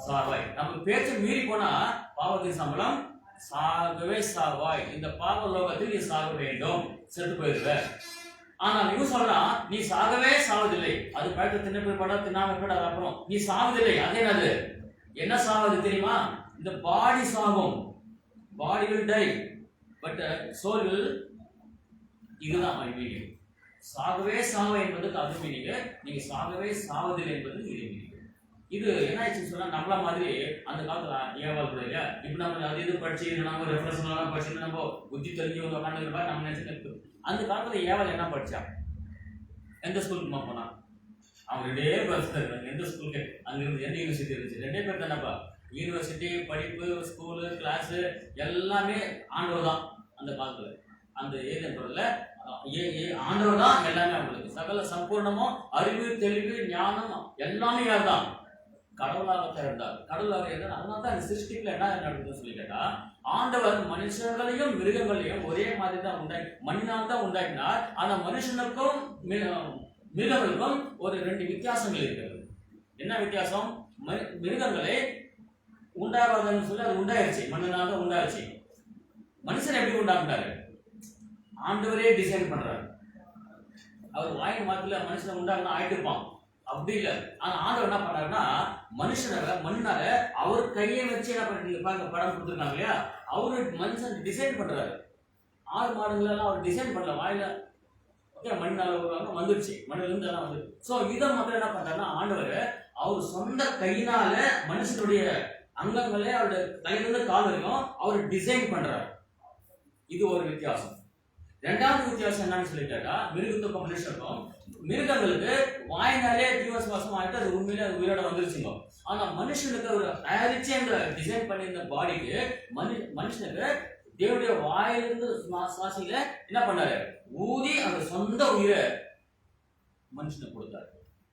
சாவாய். நம்ம பேச்ச மீறி போனா பாவத்தின் சம்பளம் சாகவே சாவாய். இந்த பாவ லோகத்தில் நீ சாக வேண்டும், செத்து போயிருவ. ஆனா இவன் சொல்றான் நீ சாகவே சாவதில்லை. அது பழக்க தின்ன பட தின்னாம கூட அப்புறம் நீ சாவதில்லை. அதே என்னது என்ன சாவது தெரியுமா? இந்த பாடி சாகும், பாடி will die but soul will. இதுதான் மீனிங். சாகவே சாவ என்பது அது மீனிங். நீங்க சாகவே சாவதில்லை என்பது இது மீனிங். இது என்ன ஆயிடுச்சுன்னு சொன்னா நம்மள மாதிரி அந்த காலத்துல ஏவாள் கூட இல்லையா. இப்ப நம்ம அது இது படிச்சு நம்ம ரெஃபரன்ஸ் எல்லாம் படிச்சு நம்ம புத்தி தெரிஞ்சு உட்காந்துருப்பா நம்ம நினைச்சு. அந்த காலத்துல ஏவாள் என்ன படிச்சா, எந்த ஸ்கூலுக்குமா போனா? அவங்க ரெண்டே பேர். எந்த ஸ்கூலுக்கு அங்க இருந்து எந்த யூனிவர்சிட்டி இருந்துச்சு? ரெண்டே பேர் தானப்பா. யூனிவர்சிட்டி படிப்பு ஸ்கூலு கிளாஸு எல்லாமே ஆண்டவர் தான் அந்த காலத்துல. அந்த ஏரியால ஆண்டவர் தான் எல்லாமே. அவங்களுக்கு சகல சம்பூர்ணமும் அறிவு தெளிவு ஞானம் எல்லாமே யார் தான்? கடவுளாக இருந்தார். கடவுளாக இருந்தார். அதனால தான் இந்த சிருஷ்டிக்குள்ள என்ன நடக்குதுன்னு சொல்லி கேட்டா, ஆண்டவர் மனுஷர்களையும் மிருகங்களையும் ஒரே மாதிரி தான் மண்ணினால் தான் உண்டாக்கினார். ஆனா மனுஷனுக்கும் மிருகங்களுக்கும் ஒரு ரெண்டு வித்தியாசங்கள் இருக்கிறது. என்ன வித்தியாசம்? மிருகங்களை உண்டாகாதுன்னு சொல்லி அது உண்டாயிருச்சு, மண்ணினால் தான் உண்டாயிருச்சு. மனுஷன் எப்படி உண்டாக்குனாரு? ஆண்டவரே டிசைன் பண்றாரு. அவர் வாயின் மாத்துல மனுஷனை உண்டாக்குனா ஆயிட்டு இருப்பான், அப்படி இல்லை. ஆனா ஆண்டவர் என்ன பண்றாருன்னா மனுஷனை மண்ணால அவர் கையை வச்சு என்ன பண்ணிருப்பாங்க, படம் கொடுத்துருக்காங்க இல்லையா, அவரு மனுஷன் டிசைன் பண்றாரு. ஆறு மாடுகள் எல்லாம் அவர் டிசைன் பண்ணல, வாயில மண்ணால வருவாங்க வந்துருச்சு, மண்ணில இருந்து எல்லாம் வந்து. சோ இதை மட்டும் என்ன பண்றாருன்னா ஆண்டவர் அவர் சொந்த கையினால மனுஷனுடைய அங்கங்களே அவருடைய கையிலிருந்து கால் வரைக்கும் அவர் டிசைன் பண்றாரு. இது ஒரு வித்தியாசம். ரெண்டாவது வித்தியாசம் என்னன்னு சொல்லிட்டாக்கா, மிருகத்துக்கும் மனுஷனுக்கும், மிருகங்களுக்கு வாயினாலே ஜீவசுவாசம் ஆகிட்டு அது உண்மையிலே அது உயிரோட வந்துருச்சுங்க. ஆனா மனுஷனுக்கு ஒரு தயாரிச்சு அந்த டிசைன் பண்ணியிருந்த பாடிக்கு மனுஷனுக்கு தேவனுடைய வாயிலிருந்து சுவாசியில என்ன பண்ணாரு, ஊதி அந்த சொந்த உயிரை மனுஷனுக்கு கொடுத்தாரு.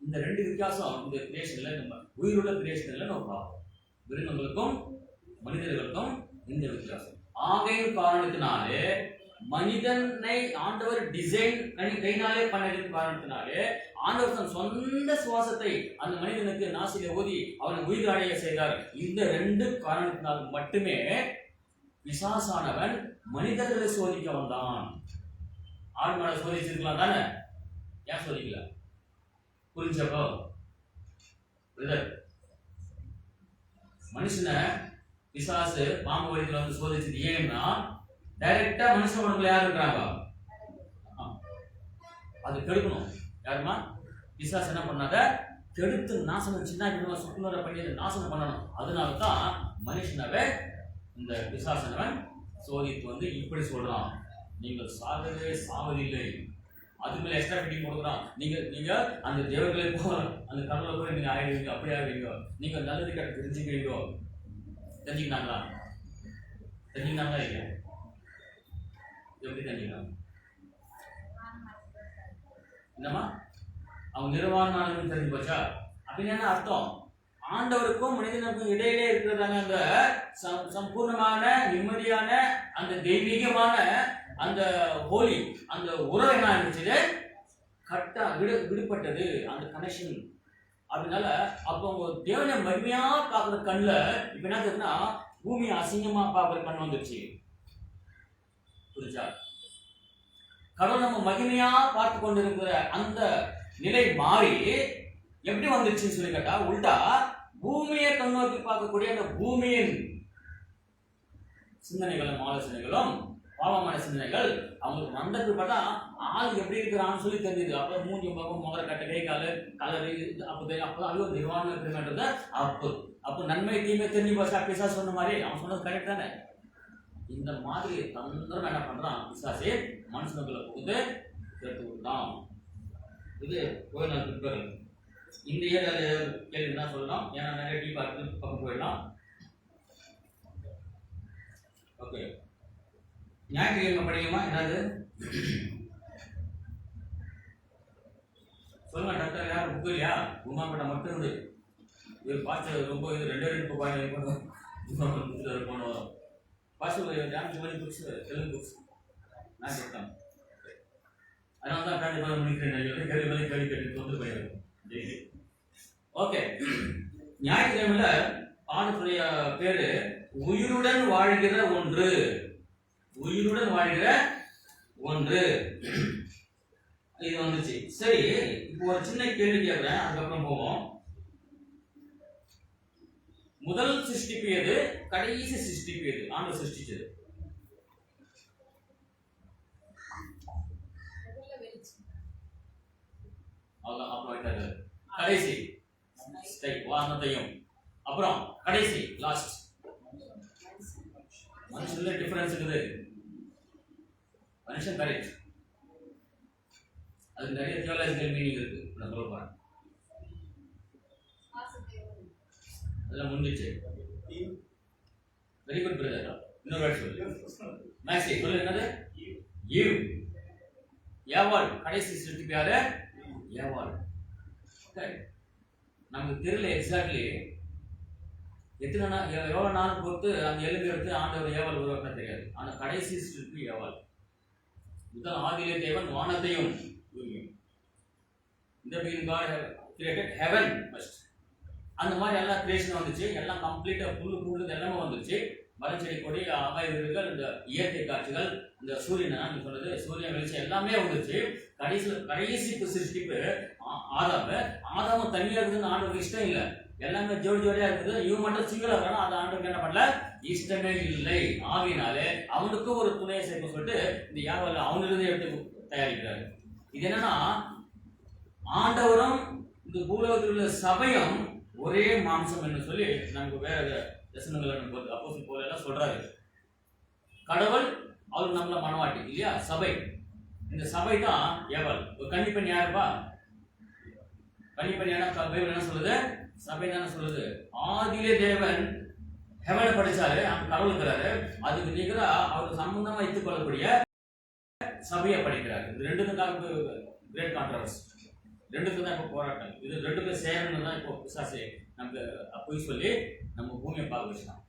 இந்த ரெண்டு வித்தியாசம் இந்த கிரியேஷன்ல நம்ம உயிருள்ள கிரியேஷன்ல நம்ம பார்ப்போம். மிருகங்களுக்கும் மனிதர்களுக்கும் இந்த வித்தியாசம். ஆகையின் காரணத்தினாலே மனிதனை ஆண்டவர் டிசைன் கைனாலே பண்ணதின் காரணத்தினாலே ஆண்டவர் தன் சொந்த சுவாசத்தை அந்த மனிதனுக்கு நாசில ஊதி அவனை உயிர் அடைய செய்தார். இந்த ரெண்டு காரணத்தினால் மட்டுமே பிசாசானவன் மனிதர்களை சோதிக்க வந்தான். ஆடு மாடை சோதிச்சிருக்கலாம் தானே, ஏன் சோதிக்கல? புரிஞ்சப்போ மனுஷனை பிசாசு பாம்பு வயிற்றுல வந்து சோதிச்சது ஏன்னா டைரக்டா மனுஷன் உடம்புல யார் இருக்கிறாங்க, அது கெடுக்கணும். யாருமா? பிசாசு என்ன பண்ணாத கெடுத்து நாசனம், சின்ன சுக்குநூற பண்ணி நாசனம் பண்ணணும். அதனாலதான் மனுஷனவே இந்த பிசாசனவன் சோதித்து வந்து இப்படி சொல்றான், நீங்கள் சாகவே சாவதில்லை. அது மேல எக்ஸ்ட்ரா ஃபிட்டிங் கொடுக்குறான். நீங்க அந்த தேவர்களை அந்த கடவுளை போய் நீங்க ஆயிடுவீங்க, அப்படி ஆயிடுவீங்க. நீங்க நல்லது கட்ட தெரிஞ்சுக்கிறீங்க. தெரிஞ்சுக்கினாங்களா? தெரிஞ்சுக்கினாங்களா இல்லையா? எப்படி தெரிஞ்சுக்கலாம்? என்னமா அவங்க நிர்வாணமானவங்க தெரிஞ்சு போச்சா? அப்படின்னு என்ன அர்த்தம்? ஆண்டவருக்கும் மனிதனுக்கும் இடையிலே இருக்கிறதான அந்த சம்பூர்ணமான நிம்மதியான அந்த தெய்வீகமான அந்த ஹோலி அந்த உறவு என்ன இருந்துச்சு, கரெக்டா விடுபட்டது அந்த கனெக்ஷன். அதனால அப்போ தேவனை மகிமையா பார்க்குற கண்ணுல இப்ப என்ன தெரியுதுன்னா பூமியை அசிங்கமா பார்க்குற கண் வந்துருச்சு. புரிஞ்சா? கடவுள் நம்ம மகிமையா பார்த்து கொண்டிருக்கிற அந்த நிலை மாறி எப்படி வந்துருச்சுன்னு சொல்லி கேட்டா, உள்டா பூமியை கண்ணோக்கி பார்க்கக்கூடிய அந்த பூமியின் சிந்தனைகளும் ஆலோசனைகளும் பாவமான சிந்தனைகள் அவங்களுக்கு வந்தது பார்த்தா ஆள் எப்படி இருக்கிறான்னு சொல்லி தெரியுது. அப்போ மூஞ்சி பக்கம் முகர கட்ட கை காலு கலரு அப்போ தெரியும். அப்போ அது ஒரு நிர்வாணம் இருக்குன்றது அப்போ நன்மை தீமை தெரிஞ்சு பார்த்தா பிசாசு சொன்ன மாதிரி அவன் சொன்னது கரெக்ட் தானே. இந்த மாதிரி தந்திரம் என்ன பண்றான் பிசாசே மனுஷனுக்குள்ள புகுந்து கேட்டு விட்டான். இது கோயில் நாள் பிற்பகல் இந்த ஏரியாவில் கேள்வி தான் சொல்லலாம். ஏன்னா நிறைய டீப்பா இருக்கு, பக்கம் போயிடலாம். ஓகே, ஞாயிற்றுக்கிழமை படிக்குமா என்னது சொல்லுங்க டாக்டர். யார் புக்கு இல்லையா? உமாப்பட்ட மட்டும் இருந்து இது பார்த்து ரொம்ப இது 2 பாயிண்ட் போன வரும் பாசு டான்ஸ் மாதிரி புக்ஸ் தெலுங்கு புக்ஸ் நான் கேட்கலாம். அதனால தான் கண்டிப்பாக முடிக்கிறேன். கேள்வி கேட்டு தொந்து போயிடும். ஓகே, ஞாயிற்றுக்கிழமையில பாடத்துடைய பேரு உயிருடன் வாழ்கிற ஒன்று. உயிருடன் வாழ்கிற ஒன்று இது வந்துச்சு. சரி, இப்போ ஒரு சின்ன கேள்வி கேட்கிறேன், அதுக்கப்புறம் போவோம். முதல் சிருஷ்டிப்பு எது? கடைசி சிருஷ்டிப்பு எது? ஆண்டவர் சிருஷ்டிச்சது கடைசி வானத்தையும் அப்புறம் கடைசி லாஸ்ட். மனுஷன்ல டிஃபரன்ஸ் இருக்குது. மனுஷன் கரெக்ட், அது நிறைய தியாலஜிக்கல் மீனிங் இருக்கு. நான் சொல்ல போறேன், அதெல்லாம் முடிஞ்சிச்சு. Very good brother. இன்னொரு வேர்ட் சொல்லு. மேக்ஸி சொல்லு. என்னது? ஈவ். ஏவாள் கடைசி சிருஷ்டிப்பு யாரு? ஏவாள். நமக்கு தெரியல எக்ஸாக்ட்லி எத்தனை எவ்வளவு நாள் பொறுத்து அந்த எலும்பு எடுத்து ஆண்டவர் ஏவாள் உருவாக்க தெரியாது. ஆனா கடைசி சிருஷ்டிப்பு ஏவாள். முதல் ஆதியிலே தேவன் வானத்தையும் பூமியும். இந்த being God created heaven first. அந்த மாதிரி எல்லாம் கிரியேஷன் வந்துச்சு. எல்லாம் கம்ப்ளீட்டா புல்லு எல்லாமே வந்துச்சு. மரம் செடி கொடி ஆகாய விருதுகள், இந்த இயற்கை காட்சிகள், இந்த சூரியன் சொல்றது சூரியன் வெளிச்சம் எல்லாமே வந்துச்சு. கடைசி சிருஷ்டிப்பு ஆதாம தனியா இருக்குதுன்னு ஆண்டவருக்கு இஷ்டம் இல்லை. எல்லாமே ஜோடியா இருக்குது. இவன் மட்டும் சிங்கிளா இருக்கானா, அது ஆண்டவருக்கு என்ன பண்ணல, இஷ்டமே இல்லை. ஆவினாலே அவனுக்கும் ஒரு துணையை சேர்க்க சொல்லிட்டு இந்த யாவல்ல அவனிலிருந்து எடுத்து தயாரிக்கிறாரு. இது என்னன்னா, ஆண்டவரும் இந்த பூலோகத்தில் உள்ள சபையும் ஒரே மாம்சம் என்று சொல்லி நமக்கு வேற தரிசனங்கள் அப்போஸ்தலர் பவுல் எல்லாம் சொல்றாரு. கடவுள் அவர் நம்மள மனவாட்டி இல்லையா, சபை. இந்த சபை தான் ஏவாள். ஒரு கன்னிப்பெண் யாருப்பா? கன்னிப்பெண் பைபிள் என்ன சொல்லுது? சபை தானே சொல்லுது. ஆதியிலே தேவன் ஹெவனை படிச்சாரு, அந்த கடவுள் இருக்கிறாரு. அதுக்கு நிகரா அவருக்கு சம்பந்தமா வைத்துக் கொள்ளக்கூடிய சபையை படிக்கிறாரு. இது ரெண்டுக்கும் கிரேட் கான்ட்ரவர்சி. ரெண்டுக்கும் தான் இப்போ போராட்டம். இது ரெண்டுக்கும் சேரணும் தான் இப்போ பிசாசு நமக்கு பொய் சொல்லி நம்ம பூமியை பார்க்க வச்சுட்டான்.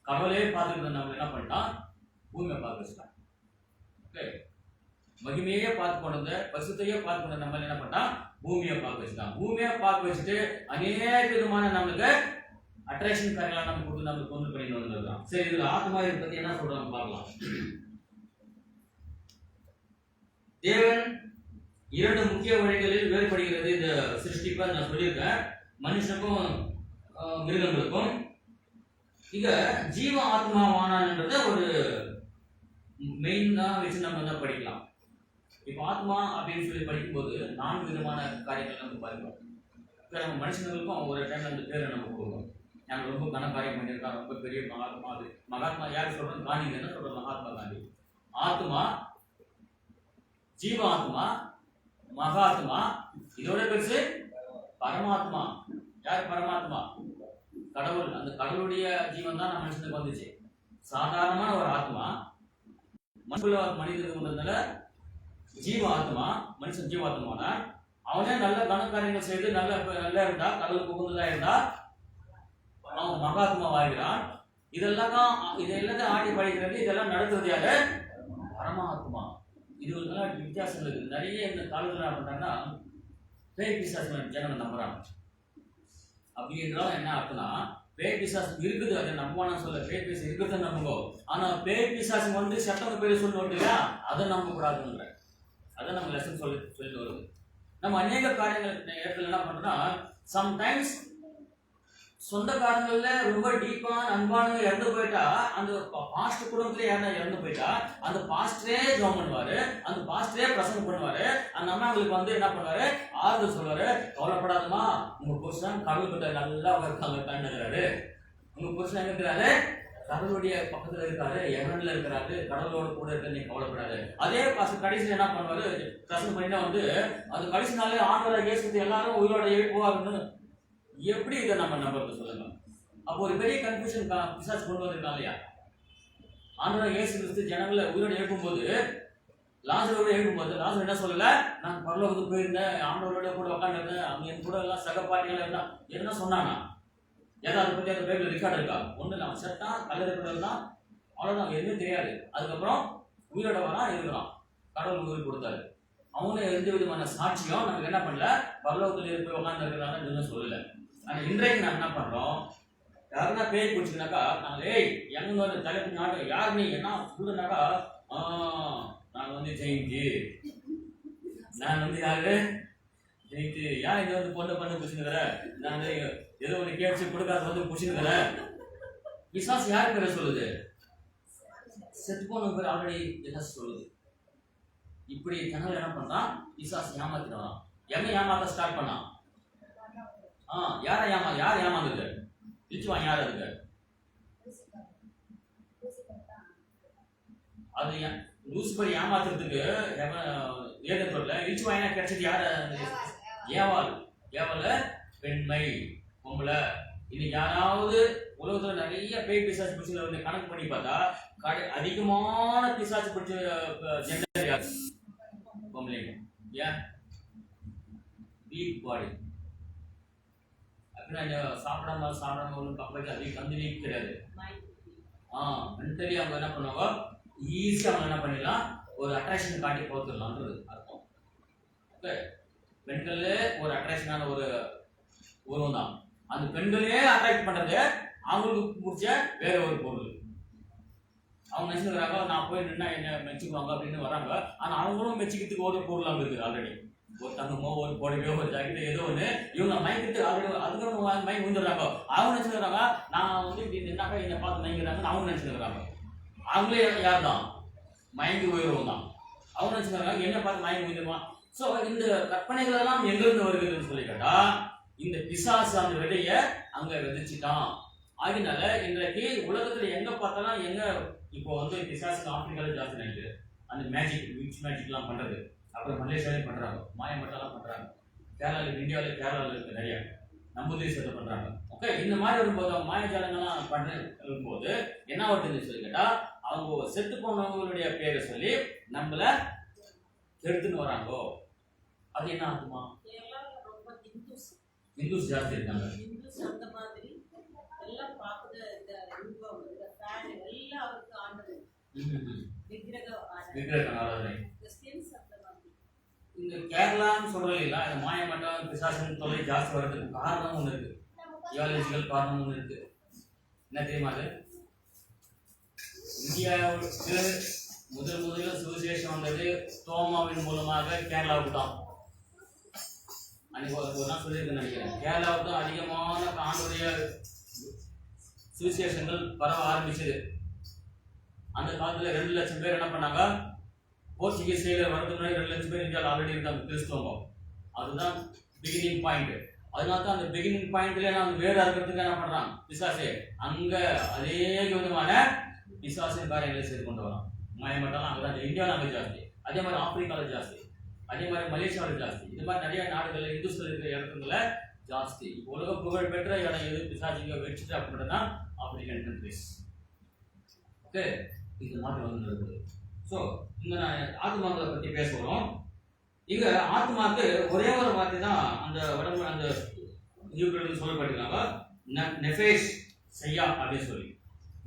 கடவுளே பார்த்துட்டு நம்ம என்ன பண்ணிட்டான், பூமியை பார்க்க வச்சுட்டான். ஓகே, மகிமையே பார்த்து கொண்டு பசுத்தையே பார்த்து கொண்டு நம்ம என்ன பண்ணிட்டான், பூமியை பார்க்க வச்சுட்டான். பூமியை பார்க்க வச்சுட்டு அநேக விதமான நம்மளுக்கு அட்ராக்ஷன் காரியெல்லாம் நம்ம கொடுத்து நம்மளுக்கு கொண்டு பண்ணிட்டு வந்துருக்கான். சரி, இதுல ஆத்மா இதை பத்தி என்ன சொல்றாங்க பார்க்கலாம். தேவன் 2 முக்கிய வழிகளில் வேறுபடுகிறது இந்த சிருஷ்டிப்பா நான் சொல்லியிருக்கேன், மனுஷனுக்கும் மிருகங்களுக்கும். இங்க ஜீவ ஆத்மாவானன்றத ஒரு மெயினா வச்சு நம்ம தான் படிக்கலாம். இப்ப ஆத்மா அப்படின்னு சொல்லி படிக்கும்போது 4 விதமான காரியங்கள் நம்ம பார்க்கிறோம். இப்போ நம்ம மனுஷங்களுக்கும் ஒரு டைம்ல அந்த பேரை நம்ம கொடுக்குறோம். நாங்கள் ரொம்ப கனகாரியம் பண்ணியிருக்காங்க, ரொம்ப பெரிய மகாத்மா. அது மகாத்மா யார் சொல்றோம்? காந்தி என்ன சொல்றோம்? மகாத்மா காந்தி. ஆத்மா, ஜீவ ஆத்மா, மகாத்மா, இதோட பெருசு பரமாத்மா. யார் பரமாத்மா? கடவுள். அந்த கடவுளுடைய ஜீவன் தான் நம்ம மனுஷனுக்கு வந்துச்சு. சாதாரணமான ஒரு ஆத்மா மனிதனுக்கு வந்ததுனால ஜீவ ஆத்மா, மனுஷன் ஜீவாத்மானா அவனே நல்ல கணக்காரியங்கள் செய்து நல்லா இருந்தா, கடவுளுக்கு உகந்ததா இருந்தா அவன் மகாத்மா வாழ்கிறான். இதெல்லாம் ஆடி படிக்கிறது, இதெல்லாம் நடத்துறது யாரு? பரமாத்மா. இது வித்தியாசங்கள் இருக்கு. நிறைய இந்த காலத்துல என்ன பண்றாங்கன்னா பேய் பிசாசம் ஜனங்கள் நம்புறாங்க. அப்படி என்றாலும் என்ன அர்த்தம்னா, பேய் பிசாசம் இருக்குது, அதை நம்புவானு சொல்ல. பேய் பிசாசம் இருக்கிறத நம்புங்க. ஆனா பேய் பிசாசம் வந்து சட்டம் பேர் சொல்லணும் இல்லையா, அதை நம்ப கூடாதுன்ற அதை நம்ம லெசன் சொல்லிட்டு வருது. நம்ம அநேக காரியங்கள் இடத்துல என்ன பண்றோம்னா, சம்டைம்ஸ் சொந்தக்காரங்கள்ல ரொம்ப டீப்பான அன்பானவங்க இறந்து போயிட்டா, அந்த பாஸ்ட் குடும்பத்துல யாரா இறந்து போயிட்டா, அந்த பாஸ்டரே ஜெபம் பண்ணுவாரு, அந்த பாஸ்டரே பிரசங்கம் பண்ணுவாரு. அந்த அம்மாங்களுக்கு வந்து என்ன பண்ணுவாரு, ஆறுதல் சொல்லுவாரு. கவலைப்படாதமா, உங்க புருஷன் கடவுள் கிட்ட நல்லா உட்காந்துருக்காரு, உங்க புருஷன் எங்க இருக்கிறாரு, கடவுளுடைய பக்கத்துல இருக்காரு, எவன்ல இருக்கிறாரு, கடவுளோட கூட இருக்க, நீ கவலைப்படாது. அதே பாஸ்டர் கடைசியில் என்ன பண்ணுவாரு, பிரசங்கம் பண்ணினா வந்து அது கடைசி நாளே ஆண்டவராகிய இயேசு எல்லாரும் உயிரோட எழுப்புவாருன்னு. எப்படி இதை நம்ம நம்புறது சொல்லுங்க? அப்போ ஒரு பெரிய கன்ஃபியூஷன் பிசாசு கொண்டு வந்திருக்காங்க இல்லையா? ஆண்டவராகிய இயேசு கிறிஸ்து ஜனங்களை உயிரோட எழுப்பும்போது, லாசரோட எழுப்பும்போது லாசர் என்ன சொல்லல, நான் பரலோகத்துக்கு போயிருந்தேன், ஆண்டவரோட கூட உட்காந்துருந்தேன், அவங்க என் கூட எல்லாம் சகப்பாட்டிகள் இருந்தான், என்ன சொன்னானா? ஏதாவது பத்தி அந்த பைபிள் ரெக்கார்டு இருக்கா? ஒண்ணு இல்லை, அவன் செத்தான், கல்லறைக்குள்ள தான், அவ்வளவுதான், எதுவும் தெரியாது. அதுக்கப்புறம் உயிரோட வரான், இருக்கிறான், கடவுள் உயிர் கொடுத்தாரு. அவங்களும் எந்த விதமான சாட்சியம் நமக்கு என்ன பண்ணல, பரலோகத்துல போய் உட்காந்து இருக்கிறாங்கன்னு சொல்லல. ஆனா இன்றைக்கு நான் என்ன பண்றோம், யாருன்னா பேய் பிடிச்சிங்கனாக்கா நாங்க ஏய் எங்க வந்து தலைப்பு நாட்டு யார் நீ என்ன சொல்லுனாக்கா, நான் வந்து ஜெயிஞ்சு, நான் வந்து யாரு ஜெயிச்சு, யார் இங்க வந்து பொண்ணு பண்ணு பிடிச்சிருக்கிற, நான் ஏதோ ஒன்று கேட்டு கொடுக்காத வந்து பிடிச்சிருக்கிற. பிசாசு யார் பேரை சொல்லுது? செத்து போன பேர் ஆல்ரெடி பிசாசு சொல்லுது. இப்படி ஜனங்கள் என்ன பண்றான், பிசாசு ஏமாத்திடுவான். எங்க ஏமாத்த ஸ்டார்ட் பண்ணான்? யார யார் ஏமாந்தது? நிச்சயமா யார் அதுக்கு? அது லூசிபர் ஏமாத்துறதுக்கு ஏதத்துல நிச்சயமா கிடைச்சது யாரு? ஏவாள். ஏவாள பெண்மை, பொம்பளை. இன்னைக்கு யாராவது உலகத்துல நிறைய பேய் பிசாசு பிடிச்ச வந்து கணக்கு பண்ணி பார்த்தா அதிகமான பிசாசு பிடிச்ச ஜெண்டர் யாரு? பொம்பளைங்க. ஏன்? வீக் பாடி. சாப்பிடாம ஒன்றும் பக்கம் அதிக கம்பெனி கிடையாது. மென்டலி அவங்க என்ன பண்ணுவாங்க, ஈஸியாக அவங்க என்ன பண்ணிடலாம், ஒரு அட்ராக்ஷன் காட்டி போத்துடலான்றது அர்த்தம். ஓகே, பெண்களே ஒரு அட்ராக்ஷனான ஒரு உருவம் தான். அந்த பெண்களே அட்ராக்ட் பண்றது அவங்களுக்கு பிடிச்ச வேற ஒரு பொருள். அவங்க நினைச்சுக்கிறாங்க நான் போய் நின்னா என்ன மெச்சுக்குவாங்க அப்படின்னு வராங்க. ஆனா அவங்களும் மெச்சிக்கிறதுக்கு ஒரு பொருள் அங்கே இருக்குது ஆல்ரெடி. ஒரு தங்கமோ ஒரு புடவையோ ஒரு ஜாக்கெட்டோ ஏதோ ஒன்று இவங்க மயக்கிட்டு ஆல்ரெடி அதுக்கு மயங்கி வந்துடுறாங்க. அவங்க நினைச்சுக்கிறாங்க நான் வந்து இப்படி நின்னாக்கா என்னை பார்த்து மயங்கிறாங்கன்னு அவங்க நினைச்சுக்கிறாங்க. அவங்களே யார் தான்? மயங்கி உயர்வும் தான். அவங்க நினைச்சுக்கிறாங்க என்னை பார்த்து மயங்கி உயர்வான். ஸோ இந்த கற்பனைகள் எல்லாம் எங்கிருந்து வருகிறதுன்னு சொல்லி கேட்டா, இந்த பிசாசு அந்த விதைய அங்க விதைச்சிட்டான். ஆகினால இன்றைக்கு உலகத்துல எங்க பார்த்தாலும் எங்க இப்போ வந்து பிசாசு ஆப்பிரிக்கால ஜாஸ்தி நினைக்குது. அந்த மேஜிக் விச் மேஜிக் எல்லாம் பண்றது, அப்புறம் மலேசியாலையும் பண்றாங்க, மாயமட்டெல்லாம் பண்றாங்க, கேரளாவில் இந்தியாவில் கேரளாவில் இருக்கு நிறைய, நம்ம தேசத்தை பண்றாங்க. ஓகே, இந்த மாதிரி வரும்போது மாயஜாலங்கள்லாம் பண்ணும்போது என்ன வருதுன்னு சொல்லி கேட்டா, அவங்க செத்து போனவங்களுடைய பேரை சொல்லி நம்மள கெடுத்துன்னு வராங்கோ. அது என்ன ஆகுமா? இந்துஸ் ஜாஸ்தி இருக்காங்க. இந்துஸ் அந்த மாதிரி எல்லாம் பார்க்குது. இந்த ரூபம் இந்த ஃபேன் எல்லாம் அவருக்கு ஆண்டது விக்கிரக ஆராதனை. கிறிஸ்டியன்ஸ் அந்த மாதிரி. இந்த கேரளான்னு சொல்றது இல்லை, இந்த மாயமட்டம் பிசாசன் தொலை ஜாஸ்தி வர்றதுக்கு காரணம் ஒன்று இருக்கு, ஜியாலஜிக்கல் காரணம் ஒன்று இருக்கு. என்ன தெரியுமா? அது இந்தியாவுக்கு முதல் சுவிசேஷம் வந்தது தோமாவின் மூலமாக கேரளாவுக்கு தான். அன்னைக்கு ஒரு நாள் சொல்லியிருக்கேன் நினைக்கிறேன். கேரளாவுக்கு தான் அதிகமான ஆண்டுடைய சுவிசேஷங்கள் பரவ ஆரம்பிச்சது. அந்த காலத்துல 2 லட்சம் பேர் என்ன பண்ணாங்க, போர்ச்சுகீஸ் செய்யல வரதுக்கு முன்னாடி 2 லட்சம் பேர் இந்தியாவில் ஆல்ரெடி இருக்காங்க கிறிஸ்தவம். அதுதான் பிகினிங் பாயிண்ட். அதனால தான் அந்த பிகினிங் பாயிண்ட்ல நான் வேற இருக்கிறதுக்கு என்ன பண்றான் பிசாசே, அங்க அதே விதமான பிசாசின் காரியங்களை செய்து கொண்டு வரான். மாயமட்டம் அங்கதான் இந்தியாவில் அங்கே ஜாஸ்தி, அதே மாதிரி ஆப்பிரிக்காவில் ஜாஸ்தி, அதே மாதிரி மலேசியாவில் ஜாஸ்தி. இது மாதிரி நிறைய நாடுகள் இந்துஸ்கள் இருக்கிற இடத்துல ஜாஸ்தி. உலக புகழ் பெற்ற இடம் எது பிசாசிங்க வச்சுட்டு அப்படின்னா ஆப்பிரிக்கன் கண்ட்ரிஸ். ஓகே, இது மாதிரி வந்து இருக்குது. ஸோ இங்க நான் ஆத்மாக்களை பத்தி பேச போறோம். இங்க ஆத்மாக்கு ஒரே ஒரு வார்த்தை தான் அந்த உடம்பு அந்த யூக்களில் சொல்லப்பட்டிருக்காங்க, நெஃபேஷ் செய்யா அப்படின்னு சொல்லி.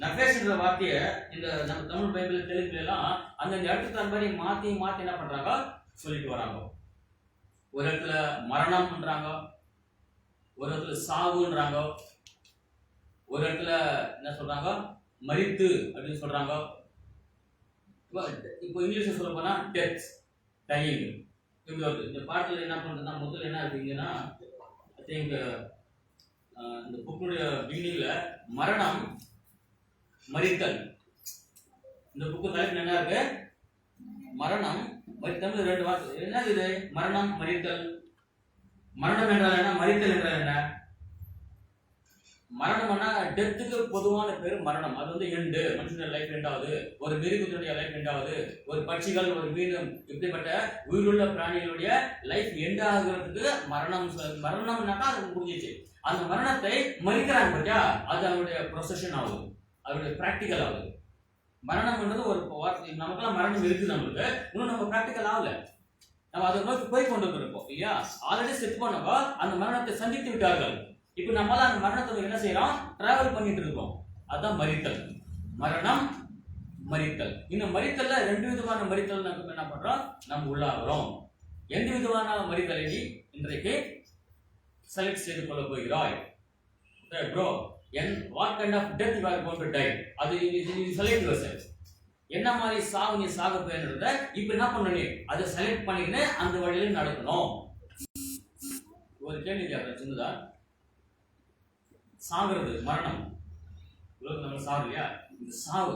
நெஃபேஷ்ன்ற வார்த்தையை இந்த நம்ம தமிழ் பைபிள் தெலுங்குல எல்லாம் அந்த இடத்துக்கு அந்த மாதிரி மாத்தி மாத்தி என்ன பண்றாங்க சொல்லிட்டு வராங்க. ஒரு இடத்துல மரணம்ன்றாங்க, ஒரு இடத்துல சாவுன்றாங்க, ஒரு இடத்துல என்ன சொல்றாங்க மரித்து அப்படின்னு சொல்றாங்க. இப்போ இங்கிலீஷ்ல சொல்ல போனா டெத், டையிங். இந்த பாட்டில் என்ன பண்றதுன்னா முதல்ல என்ன இருக்குங்கன்னா ஐ திங்க் இந்த புக்குடைய பிகினிங்ல மரணம் மரித்தல். இந்த புக்கு தலைப்பு என்ன இருக்கு? மரணம் மரித்தல். 2 வார்த்தை. என்ன இது? மரணம் மரித்தல். மரணம் என்றால் என்ன? மரித்தல் என்றால் என்ன? மரணம்னா டெத்துக்கு பொதுவான பேர் மரணம். அது வந்து எண்டு, மனுஷனுடைய லைஃப் எண்டாவது, ஒரு மிருகத்தினுடைய லைஃப் எண்டாவது, ஒரு பட்சிகள், ஒரு மீன், இப்படிப்பட்ட உயிருள்ள பிராணிகளுடைய லைஃப் எண்ட் ஆகுறதுக்கு மரணம். மரணம்னாக்கா அது புரிஞ்சிச்சு. அந்த மரணத்தை மறிக்கிறாங்க பத்தியா, அது அவருடைய ப்ரொசஷன் ஆகுது, அவருடைய பிராக்டிக்கல் ஆகுது. மரணம்ன்றது ஒரு வார்த்தை. நமக்கெல்லாம் மரணம் இருக்குது, நம்மளுக்கு இன்னும் நம்ம பிராக்டிக்கல் ஆகல. நம்ம அதை நோக்கி போய் கொண்டு இருக்கோம் இல்லையா? ஆல்ரெடி செட் பண்ணப்போ அந்த மரணத்தை சந்தித்து விட்டார்கள். இப்போ நம்மளால அந்த மரணத்தை என்ன செய்யறோம்? டிராவல் பண்ணிட்டு இருக்கோம். அதுதான் மரித்தல். மரணம் மரித்தல். இந்த மரித்தல்ல 2 விதமான மரித்தல் நம்ம என்ன பண்றோம்? நம்ம உள்ளாகிறோம். எந்த விதமான மரித்தலை நீ இன்றைக்கு செலக்ட் செய்து கொள்ள போகிறாய்? Bro, what kind of death you are going to die? அது நீ செலக்ட் yourself. என்ன மாதிரி சாவு நீ சாக போயின்றத இப்ப என்ன பண்ணணும்? அதை செலக்ட் பண்ணிக்கின்னு அந்த வழியில நடக்கணும். ஒரு கேள்வி கேட்கறேன் சின்னதா. சாகுறது மரணம், நம்ம சாவு இல்லையா? இந்த சாவு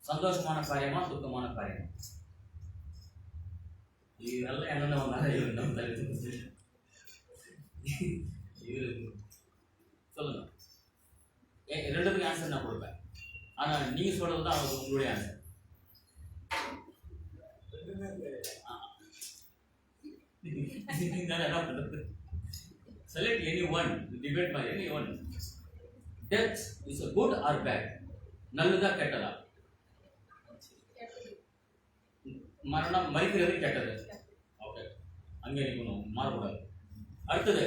சந்தோஷமான காரியமா துக்கமான காரியமா? இதெல்லாம் என்னென்ன சொல்லுங்க. 2த்துக்கு ஆன்சர் நான் கொடுப்பேன். ஆனா நீங்க சொல்றது தான் உங்களுடைய answer. Select any one, debate by any one. Death is a good or bad? நல்லதா கெட்டதா? மரணம் மரிக்கிறது கெட்டது. ஓகே, அங்கே நிக்கணும், மாறக்கூடாது. அடுத்தது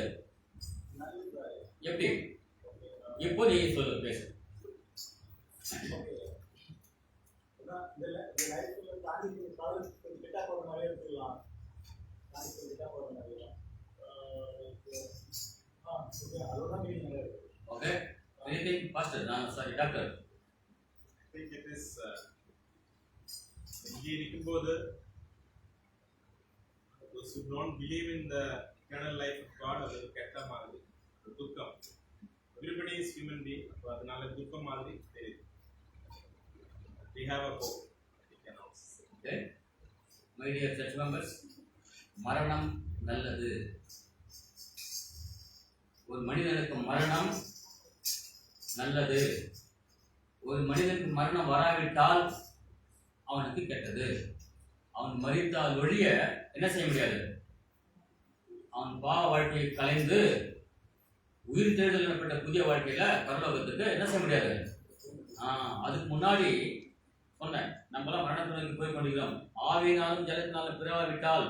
எப்படி? இப்போ நீ சொல்லு, பேசு. Okay, anything faster? Sorry, doctor. I think it is இங்கே இருக்கும்போது those who don't believe in the eternal life of God, அது ஒரு கெட்ட மாதிரி, ஒரு துக்கம். Everybody is human being, அப்போ அதனால துக்கம் மாதிரி தெரியுது. We have a hope. Okay, my dear church members, மரணம் நல்லது. ஒரு மனிதனுக்கு மரணம் நல்லது. ஒரு மனிதனுக்கு மரணம் வராவிட்டால் அவனுக்கு கெட்டது. அவன் மரித்தால் ஒழிய என்ன செய்ய முடியாது? அவன் பாவ வாழ்க்கையை கலைந்து உயிர் தேடுதல் எனப்பட்ட புதிய வாழ்க்கையில பரலோகத்துக்கு என்ன செய்ய முடியாது. அதுக்கு முன்னாடி சொன்னேன், நம்மளாம் மரணத்திற்கு போய் கொண்டிருக்கிறோம். ஆவியினாலும் ஜலத்தினாலும் பிறவாவிட்டால்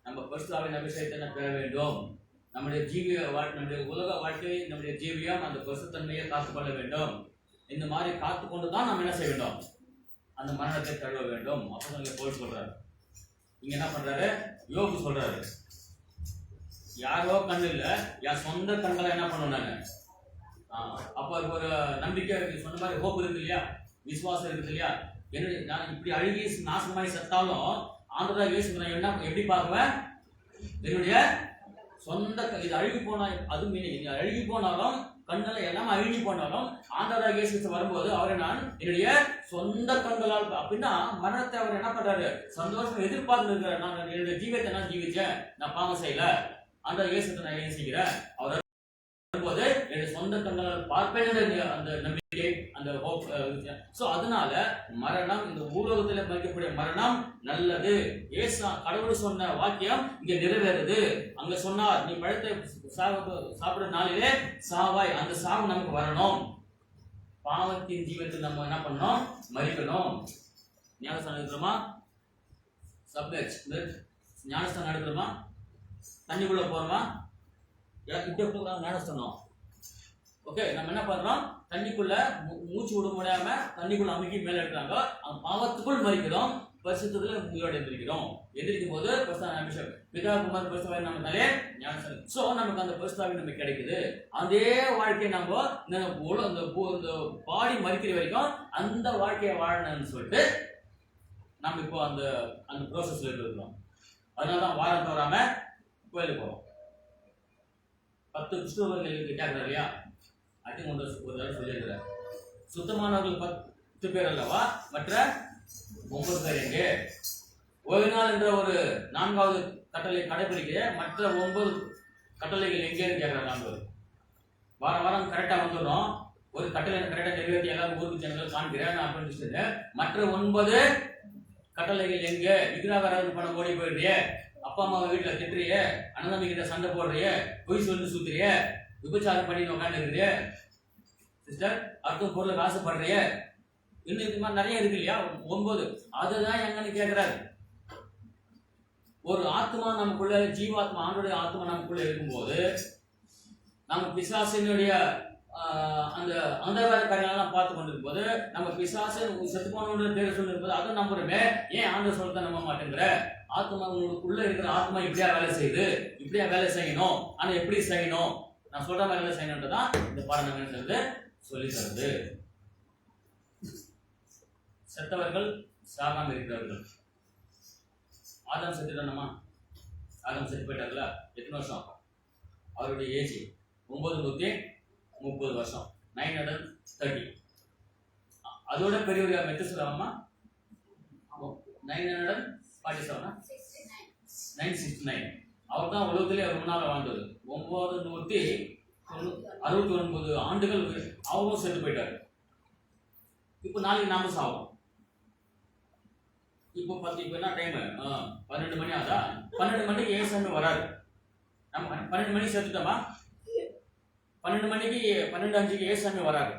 நம்ம பரிசுத்த ஆவியின் அபிஷேகத்தை பெற வேண்டும். நம்முடைய ஜீவிய வாழ்க்கை, நம்முடைய உலக வாழ்க்கை, நம்முடைய ஜீவியம் அந்த பரிசுத்தன்மையை காத்துக்கொள்ள வேண்டும். இந்த மாதிரி காத்துக்கொண்டு தான் நம்ம என்ன செய்ய வேண்டும்? அந்த மரணத்தை தழுவ வேண்டும். அப்போ நீங்க போய் சொல்றாரு. இங்க என்ன பண்றாரு? யோபு சொல்றாரு, யாரோ கண்ணு இல்ல, என் சொந்த கண்களை என்ன பண்ணுனாங்க. அப்ப ஒரு நம்பிக்கை சொன்ன மாதிரி ஹோப் இருக்கு இல்லையா, விசுவாசம் இருக்கு இல்லையா. என்ன நான் இப்படி அழுகி நாசமாய் செத்தாலும் ஆண்டவரா இயேசு நான் என்ன எப்படி பார்க்குவேன்? என்னுடைய சொந்த இது அழுகி போனா, அது மீனிங் அழுகி போனாலும் கண்களை எல்லாம் அழுகி போனாலும் ஆண்டவராக இயேசு வரும்போது அவரை நான் என்னுடைய சொந்த கண்களால், அப்படின்னா மரணத்தை அவர் என்ன பண்றாரு? சந்தோஷம் எதிர்பார்த்து இருக்கிறார். நான் என்னுடைய ஜீவியத்தை நான் ஜீவிச்சேன், நான் பாவம் செய்யல, ஆண்டவர் இயேசுத்தை நான் என்ன செய்கிறேன்? அவர் வரும்போது என்னுடைய சொந்த கண்களால் பார்ப்பேன் அந்த நம்பிக்கை, அந்த ஹோப். சோ அதனால மரணம், இந்த பூலோகத்தில் மறிக்கக்கூடிய மரணம் நல்லது. ஏசு கடவுள் சொன்ன வாக்கியம் இங்க நிறைவேறுது. அங்க சொன்னார், நீ பழத்தை சாப்பிடுற நாளிலே சாவாய். அந்த சாவு நமக்கு வரணும். பாவத்தின் ஜீவத்தில் நம்ம என்ன பண்ணணும்? மறிக்கணும். ஞானஸ்தானம் எடுக்கிறோமா? சப்மெர்ஜ் ஞானஸ்தானம் எடுக்கிறோமா? தண்ணிக்குள்ள போறோமா? ஞானஸ்தானம். ஓகே, நம்ம என்ன பண்றோம்? தண்ணிக்குள்ள மூச்சு விட முடியாம தண்ணிக்குள்ள அமுக்கி மேல எடுக்கிறாங்க. பாவத்துக்குள் மறிக்கிறோம், பரிசுத்தத்துல உயிரோடு எந்திரிக்கிறோம். எந்திரிக்கும் போது அபிஷேகம் பிதா குமார் பரிசுத்தாவி நம்மனாலே ஞானஸ்தானம். சோ நமக்கு அந்த பரிசுத்தாவி நமக்கு கிடைக்குது. அதே வாழ்க்கையை நம்ம இந்த பாடி மறிக்கிற வரைக்கும் அந்த வாழ்க்கையை வாழணும்னு சொல்லிட்டு நம்ம இப்போ அந்த அந்த ப்ரோசஸ்ல இருக்கிறோம். அதனாலதான் வாரம் தவறாம கோயிலுக்கு போறோம். 10 கிறிஸ்துவர்களுக்கு கேட்கிறார் இல்லையா? அது ஒரு தடவை சொல்லியிருக்கிறார். சுத்தமானவர்கள் 10 பேர் அல்லவா, மற்ற 9 பேர் எங்கே? ஒரு நாள் என்ற ஒரு 4வது கட்டளை கடைபிடிக்க மற்ற 9 கட்டளைகள் எங்கேன்னு கேட்கிறார் ஆண்டவர். வாரம் வாரம் கரெக்டா வந்துடும். ஒரு கட்டளை கரெக்டா நிறைவேற்றி எல்லாரும் ஊருக்கு சேனல் காண்கிறேன் அப்படின்னு மற்ற 9 கட்டளைகள் எங்க? விக்கிரகாராதனை பண்ண ஓடி போயிடுறிய, அப்பா அம்மா வீட்டுல திட்டுறிய, அண்ணன் கிட்ட சண்டை போடுறிய, பொய் சொல்லி சுத்துறிய, விபச்சாரம் பண்ணி உட்காந்துருக்கிறிய சிஸ்டர், அர்த்தம் பொருளுக்கு ஆசைப்படுறிய, இன்னும் இது மாதிரி நிறைய இருக்கு இல்லையா? 9. அதுதான் எங்கன்னு கேட்கிறாரு. ஒரு ஆத்மா நமக்குள்ள, ஜீவாத்மா ஆண்டோடைய ஆத்மா நமக்குள்ள இருக்கும்போது நம்ம பிசாசினுடைய அந்த அந்தகார காரியங்கள்லாம் பார்த்து கொண்டிருக்கும் போது நம்ம பிசாசு செத்து போன பேர் சொல்லிருப்பது அதை நம்புறமே. ஏன் ஆண்டு சொல்றத நம்ப மாட்டேங்கிற? ஆத்மா உங்களுக்குள்ள இருக்கிற ஆத்மா இப்படியா வேலை செய்யுது, இப்படியா வேலை செய்யணும், ஆனா எப்படி செய்யணும், நான் சொல்ற மாதிரி வேலை செய்யணும்ன்றதான் இந்த பாடம் சொல்லி தருது. செத்தவர்கள் சாகாம இருக்கிறவர்கள். ஆதாம் செத்துட்டானமா? ஆதாம் செத்து போயிட்டார்ல, எத்தனை வருஷம்? அவருடைய ஏஜ் 930 வருஷம், 930. அதோட பெரியவர் மெத்துசலாமா 969. அவர் தான் உலகத்திலே ரொம்ப நாள் வாழ்ந்தது. 969 ஆண்டுகள் அவரும் செத்து போயிட்டாரு. இப்போ நாளைக்கு நாம சாவோம். இப்போ இப்போ என்ன டைம்? 12 மணி ஆதா? 12 மணிக்கு ஏசாமி வராரு. நம்ம 12 மணிக்கு செத்துட்டோமா? 12 மணிக்கு 12:05 ஏசாமி வராரு.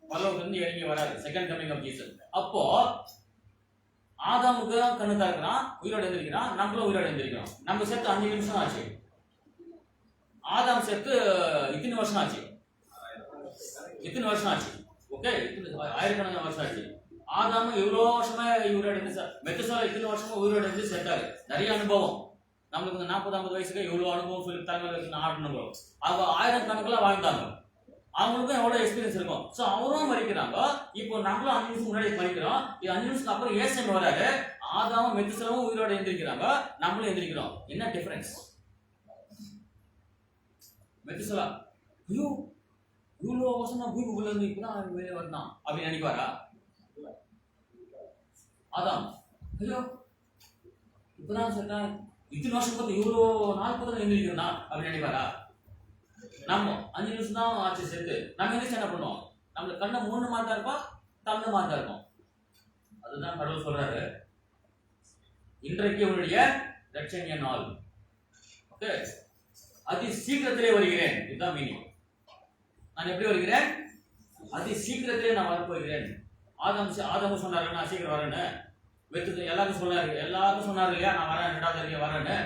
பரலோகத்திலிருந்து இறங்கி வராரு. Second coming of Jesus. அப்போ ஆதாமுக்கு தான் கண்ணு திறக்கிறான், உயிரோடு எழுந்திருக்கிறான். நம்மளும் உயிரோடு எழுந்திருக்கிறோம். நம்ம செத்து 5 நிமிஷம் ஆச்சு. ஆதாம் செத்து இத்தனை வருஷம் ஆச்சு. ஓகே, ஆயிரக்கணக்கான வருஷம் ஆச்சு. ஆதாம இவ்வளோ வருஷமா உயிரோடு இருந்து, மெத்துசாலா இத்தனை வருஷமா உயிரோடு இருந்து செத்தாரு. நிறைய அனுபவம். நம்மளுக்கு இந்த 40-50 வயசுக்கு இவ்வளோ அனுபவம் சொல்லி தலைமையில ஆடணும். அவங்க 1000 கணக்கில் வாழ்ந்தாங்க. அவங்களுக்கும் எவ்வளோ எக்ஸ்பீரியன்ஸ் இருக்கும். ஸோ அவரும் மறிக்கிறாங்க. இப்போ நம்மளும் 5 நிமிஷம் முன்னாடி மறிக்கிறோம். இது 5 நிமிஷத்துக்கு அப்புறம் ஏசாமி வராரு. ஆதாமும் மெத்துசாலாவும் உயிரோடு எழுந்திருக்கிறாங்க, நம்மளும் எழுந்திருக்கிறோம். என்ன டிஃபரன்ஸ்? மெத்துசாலா ஐயோ இவ்வளோ வருஷம் நான் பூமிக்குள்ள இருந்து இப்பதான் வெளியே வரணும் அப்படின்னு நினைப்பாரா? அதான் ஐயோ இப்பதான் சொன்னா இத்தனை வருஷம் பார்த்து இவ்வளோ நாள் பார்த்து எழுந்திருக்கிறா அப்படின்னு நினைப்பாரா? நம்ம 5 நிமிஷம் தான் ஆச்சு சேர்த்து நம்ம எந்திரிச்சு என்ன பண்ணுவோம்? நம்மளுக்கு கண்ணை 3 மாதம் இருப்போம், தந்த மாதம் இருக்கும். அதுதான் கடவுள் சொல்றாரு, இன்றைக்கு உன்னுடைய ரட்சணிய நாள். ஓகே, அதி சீக்கிரத்திலே வருகிறேன். இதுதான் மீனிங். நான் எப்படி வருகிறேன்? அதி சீக்கிரத்திலே நான் வரப்போகிறேன். ஆதாம் சொன்னாரு நான் சீக்கிரம் வரேன்னு. எல்லாரும் சொன்னாரு இல்லையா, நான் வரேன், 2வது வரேன்னு.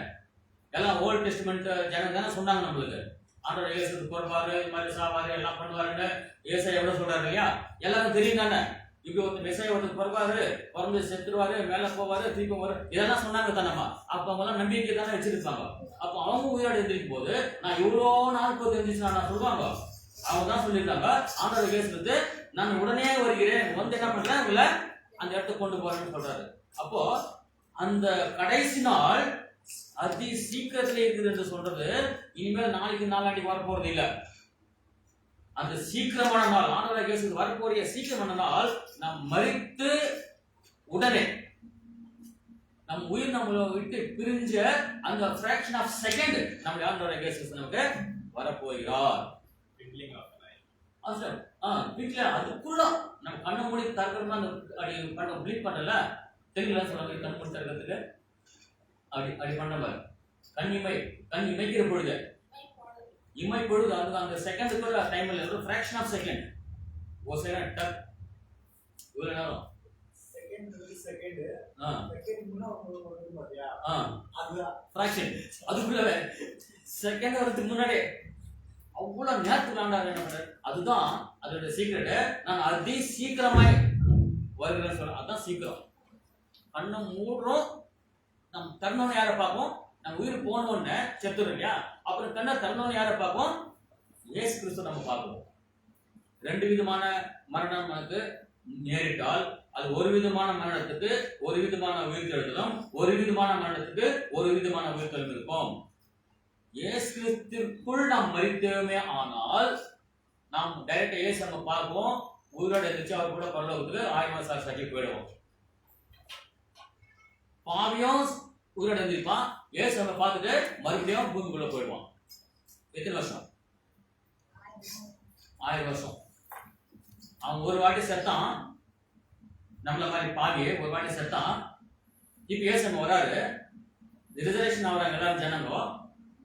எல்லாம் ஓல்ட் டெஸ்ட்மெண்ட் ஜனங்க தானே சொன்னாங்க நம்மளுக்கு. ஆண்டவர் இயேசுக்கு பொறுப்பாரு, இது மாதிரி சாவாரு, எல்லாம் பண்ணுவாருன்னு ஏசாயா எவ்வளவு சொல்றாரு இல்லையா? எல்லாரும் தெரியும் தானே. இப்படி ஒரு மெசேஜ் ஒருத்தர் பிறப்பாரு, பிறந்து செத்துருவாரு, மேல போவாரு, திருப்பி வரும், இதெல்லாம் சொன்னாங்க தானம்மா. அப்ப அவங்க எல்லாம் நம்பிக்கை தானே வச்சிருப்பாங்க. அப்ப அவங்க உயிரோடு எழுந்திருக்கும் போது நான் இவ்வளோ நாள் போது எழுந்திருச்சு நான் சொல்லுவாங்க. அவங்க தான் சொல்லியிருக்காங்க, ஆண்டவர் இயேசு நான் உடனே வருகிறேன், வந்து என்ன பண்றேன், உங்களை அந்த இடத்துக்கு கொண்டு போறேன்னு சொல்றாரு. அப்போ அந்த கடைசி நாள் அதி சீக்கிரத்துல இருக்குது என்று சொல்றது இனிமேல் நாளைக்கு நாளாண்டி வரப்போறது இல்ல. அந்த சீக்கிரமான நாள், ஆண்டவர் இயேசு வரப்போறிய சீக்கிரமான நாள், நாம் மரித்து உடனே நம் உயிர் நம்மளை விட்டு பிரிஞ்ச அந்த fraction of second நம்ம ஆண்டவர் இயேசு நமக்கு வரப்போகிறார். அதுக்குள்ள நம்ம கண்ணை மூடி தற்கறதுக்கு அந்த பண்ண ப்ளீட் பண்ணல, தெரியல சொல்றாங்க. கண் மூடி தற்கறதுக்கு அப்படி பண்ண கண் இமைக்கிற பொழுது, இமை பொழுது அது அந்த செகண்டுக்குள்ள டைம்ல ஒரு fraction of second, ஒரு செகண்ட் டக் இவ்வளவு நேரம் ஃபிராக்ஷன் அதுக்குள்ளவே செகண்ட் வரதுக்கு முன்னாடி அவ்வளவு நேரத்துக்கு ஆண்டாரு என்ன பண்றாரு. அதுதான் அதோட சீக்கிரட். நான் அதி சீக்கிரமாய் வருகிறேன்னு சொல்றேன். அதுதான் சீக்கிரம். கண்ணை மூடுறோம், நம்ம தருணம் யாரை பார்ப்போம்? நம்ம உயிர் போனோன்னு செத்துறோம் இல்லையா? அப்புறம் கண்ணை தருணம் யாரை பார்ப்போம்? இயேசு கிறிஸ்து நம்ம பார்ப்போம். 2 விதமான மரணம் நமக்கு நேரிட்டால் அது ஒரு விதமான மரணத்துக்கு ஒரு விதமான உயிர்த்தெழுதலும், ஒரு விதமான மரணத்துக்கு ஒரு விதமான உயிர்த்தெழுதலும் இருக்கும். இயேசு கிறிஸ்துக்குள் நாம் மரித்தோமே ஆனால் நாம் டைரக்டா இயேசு நம்ம பார்ப்போம், உயிரோட இருந்துச்சு, அவர் கூட பரலோகத்துக்கு 1000 சாட்சி போயிடுவோம். பாவியும் உயிரோட இருந்திருப்பான், இயேசு நம்ம பார்த்துட்டு மறுபடியும் பூமிக்குள்ள போயிடுவான். எத்தனை வருஷம்? 1000 வருஷம். அவன் ஒரு வாட்டி செத்தான், நம்மள மாதிரி பாவி ஒரு வாட்டி செத்தான். இப்ப இயேசு நம்ம வராரு, ரிசர்வேஷன் ஆகுறாங்க எல்லாரும் ஜனங்க.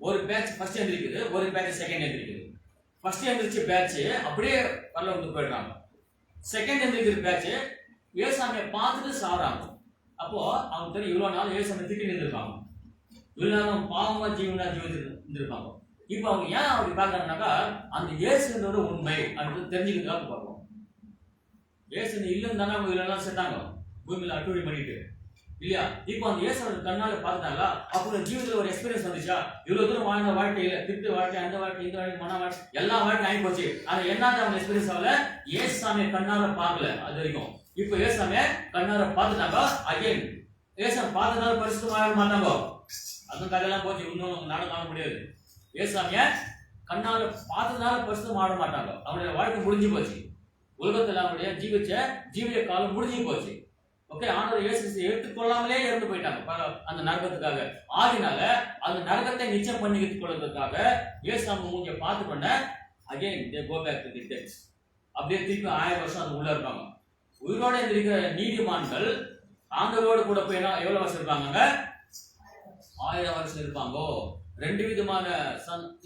ஒரு பேட்ச் ஃபர்ஸ்ட் எழுந்திருக்குது, ஒரு பேட்ச் செகண்ட் எழுந்திருக்குது. ஃபர்ஸ்ட் எழுந்திரிச்ச பேட்ச் அப்படியே பரலோகத்துக்கு போயிடுறாங்க. செகண்ட் எழுந்திருக்கிற பேட்ச் இயேசுவை பார்த்துட்டு சாகுறாங்க. அப்போ அவங்க தெரியும் இவ்வளவு நாள் இயேசுவை திட்டி நின்றுருப்பாங்க, இவ்வளவு நாள் பாவமா ஜீவனா இருந்திருப்பாங்க. இப்போ அவங்க ஏன் அப்படி பார்க்கறாங்கனாக்கா அந்த இயேசுன்றோட உண்மை அப்படின்னு தெரிஞ்சுக்கிறதுக்காக பார்ப்போம். இயேசு இல்லைன்னு தானே அவங்க இதெல்லாம் செத்தாங்க, பூமியில அட்டுவடி பண்ணிட்டு இல்லையா? இப்போ அந்த இயேசு கண்ணால பார்த்தாங்களா, அப்புறம் ஜீவிதத்துல ஒரு எக்ஸ்பீரியன்ஸ் வந்துச்சா? இவ்வளவு தூரம் வாழ்ந்த வாழ்க்கையில திட்டு வாழ்க்கை, அந்த வாழ்க்கை, இந்த வாழ்க்கை, மன வாழ்க்கை, எல்லா வாழ்க்கையும் ஆகி போச்சு. ஆனா என்னது அவங்க எக்ஸ்பீரியன்ஸ் ஆகல, இயேசுசாமியை கண்ணால பார்க்கல அது வரைக்கும். இப்போ இயேசுசாமியை கண்ணால பார்த்துட்டாங்க. அகைன் இயேசுசாமி பார்த்ததால பரிசுத்தமாக மாட்டாங்க, அதுவும் கதையெல்லாம் போச்சு, இன்னும் நாடு காண முடியாது. இயேசுசாமியை கண்ணால பார்த்ததால பரிசுத்தம் ஆட மாட்டாங்க, அவங்களுடைய வாழ்க்கை முடிஞ்சு போச்சு. உலகத்துல அவங்களுடைய ஜீவிய காலம் முடிஞ்சு போச்சு. ஓகே, ஆண்டவர் இயேசு ஏற்றுக்கொள்ளாமலே இறந்து போயிட்டாங்க அந்த நரகத்துக்காக. ஆகினால அந்த நரகத்தை நிச்சயம் பண்ணிக்கிட்டு கொள்வதற்காக இயேசு மூஞ்ச பார்த்து பண்ண again they go back to the text. அப்படியே திருப்பி 1000 வருஷம் அது உள்ள இருப்பாங்க. உயிரோட இருக்கிற நீதிமான்கள் ஆண்டவரோடு கூட போய் எவ்வளவு வருஷம் இருப்பாங்க? 1000 வருஷம் இருப்பாங்க. 2 விதமான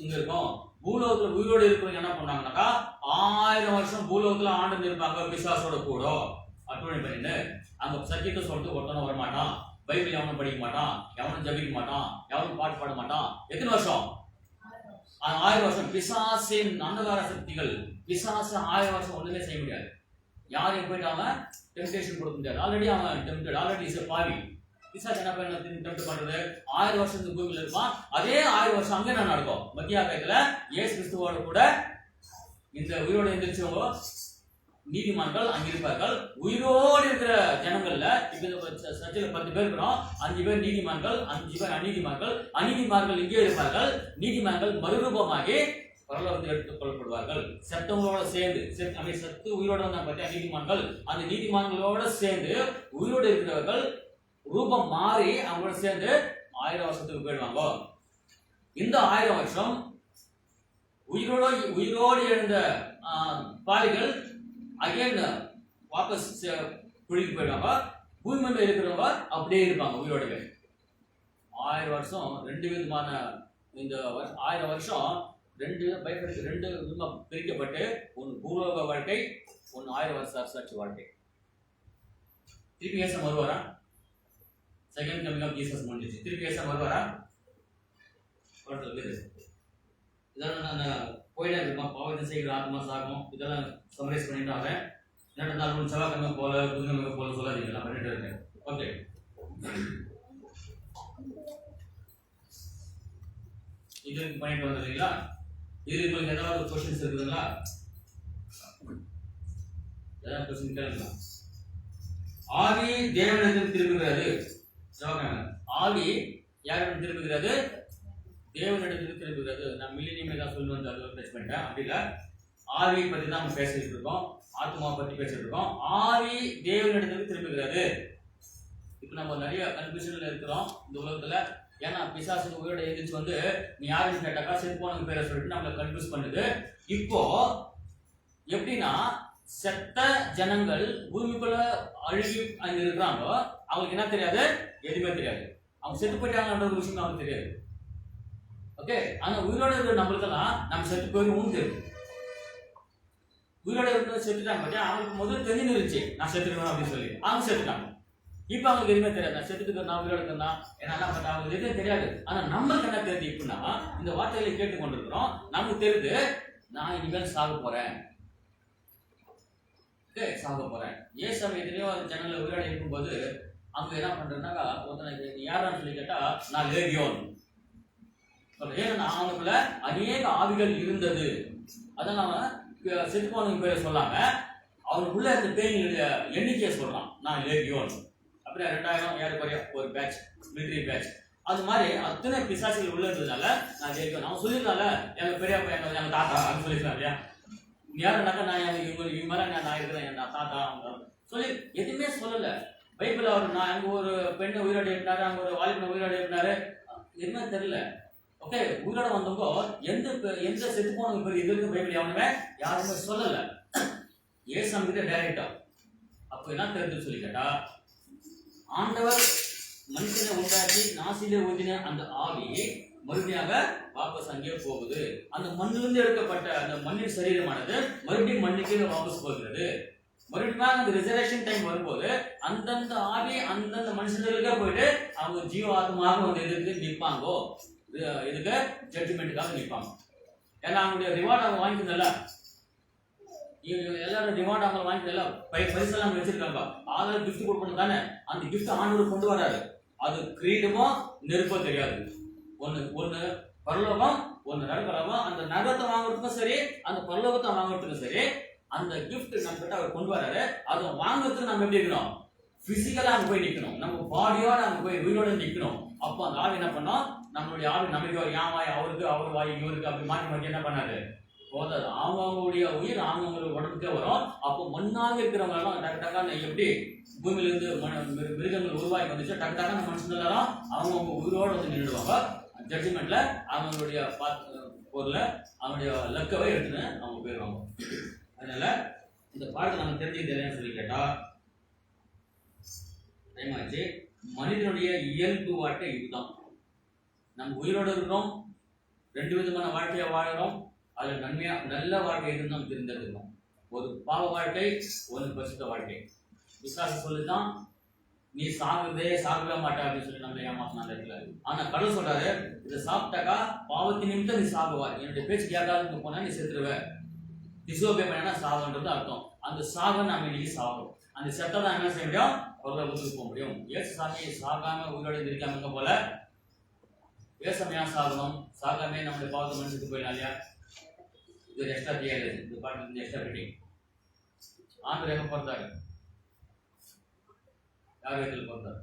இங்க இருக்கும். பூலோகத்துல உயிரோடு இருக்கிறவங்க என்ன பண்ணாங்கன்னாக்கா 1000 வருஷம் பூலோகத்துல ஆண்டு இருப்பாங்க, பிசாசோட கூட அட்டுவணை பண்ணிட்டு. அங்க சத்தியத்தை சொல்லிட்டு ஒருத்தனும் வர மாட்டான், பைபிள் எவனும் படிக்க மாட்டான், எவனும் ஜபிக்க மாட்டான், எவனும் பாட்டு பாட மாட்டான். எத்தனை வருஷம்? 1000 வருஷம். பிசாசின் அந்தகார சக்திகள், பிசாசு 1000 வருஷம் ஒண்ணுமே செய்ய முடியாது. யாரையும் போயிட்டு அவன் டெம்டேஷன் கொடுக்க முடியாது. ஆல்ரெடி அவன் டெம்டட், ஆல்ரெடி இஸ் பாவி. பிசாசு என்ன பண்ண டெம்ட் பண்றது? 1000 வருஷத்துக்கு பூமியில இருப்பான். அதே 1000 வருஷம் அங்கே என்ன நடக்கும்? மத்திய ஆகாயத்துல இயேசு கிறிஸ்துவோட கூட இந்த உயிரோடு எந்திரிச்சவங்க நீதிமான்கள் அங்க இருப்பார்கள். உயிரோடு இருக்கிற ஜனங்கள்ல இப்ப சர்ச்சையில 10 பேர் இருக்கிறோம், 5 பேர் நீதிமான்கள், 5 பேர் அநீதிமான்கள். அநீதிமான்கள் இங்கே இருப்பார்கள், நீதிமான்கள் மறுரூபமாகி பரலோகத்தில் எடுத்துக் கொள்ளப்படுவார்கள். செத்தவங்களோட சேர்ந்து செத்து உயிரோட வந்தாங்க பார்த்தா நீதிமான்கள், அந்த நீதிமான்களோட சேர்ந்து உயிரோடு இருக்கிறவர்கள் ரூபம் மாறி அவங்களோட சேர்ந்து 1000 வருஷத்துக்கு போயிடுவாங்க. இந்த 1000 வருஷம் உயிரோடு எழுந்த பாலிகள் அகைன் வாபஸ் குழிக்கு போயிடுவாங்க. பூமி மேல இருக்கிறவங்க அப்படியே இருப்பாங்க உயிரோடவே. 1000 வருஷம் 2 விதமான இந்த 1000 வருஷம் 2 விதமா பிரிக்கப்பட்டு, ஒன்று பூலோக வாழ்க்கை, ஒன்று 1000 வருஷ அரசாட்சி வாழ்க்கை. திருப்பி ஏசம் வருவாரா? செகண்ட் கமிங் ஆஃப் ஜீசஸ் முடிஞ்சிச்சு. திருப்பி ஏசம் வருவாரா? இதெல்லாம் நான் போயிட்டே இருப்பேன். பாவத்தை செய்கிற ஆத்மா சாகும், இதெல்லாம் சமரைஸ் பண்ணிட்டாங்க. என்ன செவ்வாய்க்கிழமை போல புதுக்கிழமை போல சொல்லாதீங்க, நான் பண்ணிட்டு இருக்கேன். ஓகே, இது பண்ணிட்டு வந்துருக்கீங்களா? இது உங்களுக்கு ஏதாவது கொஸ்டின்ஸ் இருக்குதுங்களா? ஏதாவது கொஸ்டின் கேளுங்களா? ஆவி தேவனிடத்தில் திரும்புகிறது. செவ்வாய்க்கிழமை ஆவி யாரிடம் திரும்புகிறது? தேவனிடத்தில் திரும்புகிறது. நான் மில்லினியம் தான் சொல்லி வந்து அதை பேச பண்ணிட்டேன். அப்படி இல்லை, ஆவியை பற்றி தான் நம்ம பேசிட்டு இருக்கோம், ஆத்மாவை பற்றி பேசிட்டு இருக்கோம். ஆவி தேவனிடத்துக்கு திரும்புகிறது. இப்போ நம்ம நிறைய கன்ஃபியூஷன்ல இருக்கிறோம் இந்த உலகத்துல. ஏன்னா பிசாசுக்கு உயிரோட எழுந்திரிச்சு வந்து நீ யாருன்னு கேட்டாக்கா செத்துப்போன பேரை சொல்லிட்டு நம்மளை கன்ஃபியூஸ் பண்ணுது. இப்போ எப்படின்னா செத்த ஜனங்கள் பூமிக்குள்ள அழுகி அங்க இருக்கிறாங்க, அவங்களுக்கு என்ன தெரியாது? எதுவுமே தெரியாது. அவங்க செத்து போயிட்டாங்கன்ற ஒரு விஷயம் அவங்களுக்கு தெரியாது. ஓகே, ஆனா உயிரோட இருக்கிற நம்மளுக்கெல்லாம் நம்ம செத்து போயிருவோம்னு தெரியும். உயிரோட இருக்கிற செத்துட்டாங்க பத்தியா, அவங்களுக்கு முதல்ல தெரிஞ்சு இருந்துச்சு நான் செத்துக்கணும் அப்படின்னு சொல்லி அவங்க செத்துட்டாங்க. இப்ப அவங்களுக்கு எதுவுமே தெரியாது, நான் செத்துக்கு நான் உயிரோட இருக்கா என்ன பண்றேன் அவங்களுக்கு எதுவுமே தெரியாது. ஆனா நம்மளுக்கு என்ன தெரியுது? இப்படின்னா இந்த வார்த்தைகளை கேட்டு கொண்டிருக்கிறோம், நமக்கு தெரியுது நான் இனிமேல் சாக போறேன், சாக போறேன். ஏன் சமயத்திலேயோ ஜனங்களை உயிரோட இருக்கும்போது அவங்க என்ன பண்றேன்னாக்கா ஒருத்தனை யாரான்னு சொல்லி கேட்டா நான் லேகியோன். ஏன்னா அவனுக்குள்ள அநேக ஆவிகள் இருந்தது. அதான் அவன் செத்து போனவங்க பேரை சொல்லாம அவனுக்குள்ள இருந்த பேய்களுடைய எண்ணிக்கையை சொல்றான், நான் லேகியோன். அப்படியே 2000 ஏறக்குறைய ஒரு பேட்ச், மிலிட்டரி பேட்ச். அது மாதிரி அத்தனை பிசாசுகள் உள்ள இருந்ததுனால நான் ஜெயிக்கணும். அவன் சொல்லியிருந்தால எங்க பெரியப்பா எங்க தாத்தா அப்படின்னு சொல்லியிருக்கான் இல்லையா. யாருனாக்கா நான் இவங்க மேல நான் இருக்கிறேன், என் தாத்தா அவங்க சொல்லி எதுவுமே சொல்லல. பைபிள் அவர் நான் அங்க ஒரு பெண்ணை உயிரோடு எழுப்பினாரு, அங்க ஒரு வாலிபனை உயிரோடு எழுப்பினாரு, எதுவுமே தெரியல. ஓகே, உயிரோட வந்தவங்க எந்த செத்து போனவங்க பேர் இது இருக்கு பைபிள் எவனுமே யாருமே சொல்லல. ஏசாமி கிட்ட டைரக்டா. அப்போ என்ன தெரிஞ்சு சொல்லி கேட்டா, ஆண்டவர் மனுஷனை உண்டாக்கி நாசிலே ஊதின அந்த ஆவி மறுபடியாக வாபஸ் அங்கே போகுது. அந்த மண்ணிலிருந்து எடுக்கப்பட்ட அந்த மண்ணின் சரீரமானது மறுபடியும் மண்ணுக்கு வாபஸ் போகிறது. மறுபடியும் அந்த ரிசர்வேஷன் டைம் வரும்போது அந்தந்த ஆவி அந்தந்த மனுஷனுக்கே போயிட்டு அவங்க ஜீவ ஆத்மாக வந்து எதுக்கு நிற்பாங்கோ, இதுக்கு ஜட்ஜ்மெண்ட்டுக்காக நிற்பாங்க. ஏன்னா அவங்களுடைய ரிவார்ட் அவங்க வாங்கிக்கல, எல்லாரும் ரிவார்ட் அவங்க வாங்கிக்கல, பரிசெல்லாம் வச்சிருக்காங்க. ஆதரவு கிஃப்ட் கொடுக்கணும் தானே, அந்த கிஃப்ட் ஆண்டவர் கொண்டு வராரு. அது கிரீடமோ நெருப்போ தெரியாது. ஒன்னு பரலோகம், ஒன்னு நரகலோகம். அந்த நரகத்தை வாங்குறதுக்கும் சரி, அந்த பரலோகத்தை வாங்குறதுக்கும் சரி, அந்த கிஃப்ட் நம்ம கிட்ட அவர் கொண்டு வராரு. அதை வாங்குறதுக்கு நம்ம எப்படி இருக்கணும்? பிசிக்கலா அங்க போய் நிக்கணும், நம்ம பாடியோட அங்க போய் உயிரோட நிக்கணும். அப்போ அந்த ஆவி என்ன பண்ணோம், நம்மளுடைய ஆவி நமக்கு என் வாய் அவருக்கு, அவர் வாய் இவருக்கு, அப்படி மாற்றி மாற்றி என்ன பண்ணாரு போதாது. அவங்களுடைய உயிர் அவங்களுடைய உடம்புக்கே வரும். அப்போ மண்ணாக இருக்கிறவங்க எல்லாம் டக்கு டக்கான எப்படி பூமியிலிருந்து மிருகங்கள் உருவாகி வந்துச்சு, டக்கு டக்கான மனுஷங்க எல்லாம் அவங்க உயிரோடு வந்து நின்றுடுவாங்க. ஜட்ஜ்மெண்ட்ல அவங்களுடைய பொருளை அவங்களுடைய லக்கவை எடுத்துன்னு அவங்க போயிடுவாங்க. அதனால இந்த பாடத்தை நம்ம தெரிஞ்சுக்கிட்டு சொல்லி கேட்டா, டைம் ஆச்சு. மனிதனுடைய இயல்பு வாழ்க்கை இதுதான். நம்ம உயிரோடு இருக்கிறோம், 2 விதமான வாழ்க்கையை வாழறோம். அதுல நன்மையா நல்ல வாழ்க்கை எதுன்னு நம்ம தெரிஞ்சிருக்கோம். ஒரு பாவ வாழ்க்கை, ஒரு பரிசுத்த வாழ்க்கை. விசுவாசம் சொல்லிதான் நீ சாகவே மாட்டா அப்படின்னு சொல்லி நம்ம ஏமாத்தினால இருக்கல. ஆனா கடவுள் சொல்றாரு, இதை சாப்பிட்டாக்கா பாவத்தின் நிமித்தம் நீ சாகுவா, என்னுடைய பேச்சு கேட்காதுன்னு போனா நீ செத்துருவ. டிசோபே பண்ணா சாகுன்றது அர்த்தம். அந்த சாக நாம இன்னைக்கு சாகும். அந்த செத்தான் என்ன செய்ய முடியும்? பரலோகத்துக்கு போக முடியும். ஏசு சாமியை சாகாம உயிரோடு இருக்காம போல ஏசமையா சாகணும், சாகாமே நம்மளுடைய பாவத்தை மனுஷத்துக்கு போயிடலாம் இல்லையா. இது எக்ஸ்ட்ரா தெரியாது. இந்த பாட்டு வந்து எக்ஸ்ட்ரா ஃபிட்டிங். ஆண்டவர் எங்க பிறந்தாரு? யார் வீட்டில் பிறந்தாரு?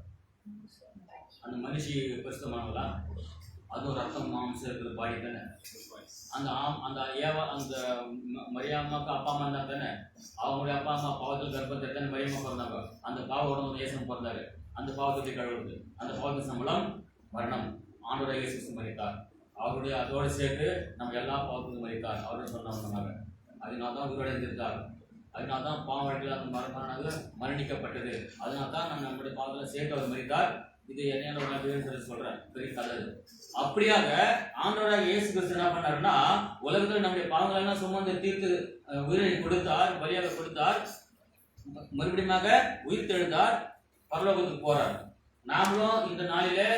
அந்த மனுஷி பரிசுத்தமானவங்களா? அது ஒரு ரத்தம் மாம்சம் இருக்கிற பாடி தானே. அந்த ஏவா அந்த மரியாமாக்கு அப்பா அம்மா இருந்தா தானே, அவங்களுடைய அப்பா அம்மா பாவத்தில் கர்ப்பத்தை தானே மரியம்மா பிறந்தாங்க. அந்த பாவ உடம்பு இயேசு பிறந்தாரு. அந்த பாவத்தை கழுவுது. அந்த பாவத்தின் சம்பளம் மரணம். ஆண்டோட இயேசு மரித்தார். அவருடைய அதோடு சேர்த்து நம்ம எல்லா பாவத்துக்கும் மரித்தார். அவருடைய சொன்னாங்க. அதனால்தான் உயிரோடு இருந்திருக்கார். அதனால்தான் பாவ வாழ்க்கையில் அந்த மரணமாக மரணிக்கப்பட்டது. அதனால்தான் நம்ம நம்முடைய பாவத்தில் சேர்த்து அவர் மரித்தார். இது என்ன சொல்றேன், பெரிய கதை. அப்படியாக ஆண்டோட இயேசு கிறிஸ்து என்ன பண்ணாருன்னா, உலகத்தில் நம்முடைய பாவங்கள் எல்லாம் சுமந்து தீர்த்து உயிரை கொடுத்தார், பலியாக கொடுத்தார், மறுபடியும் உயிர் தெழுந்தார், பரலோகத்துக்கு போறார். நாமளும் இந்த நாளிலே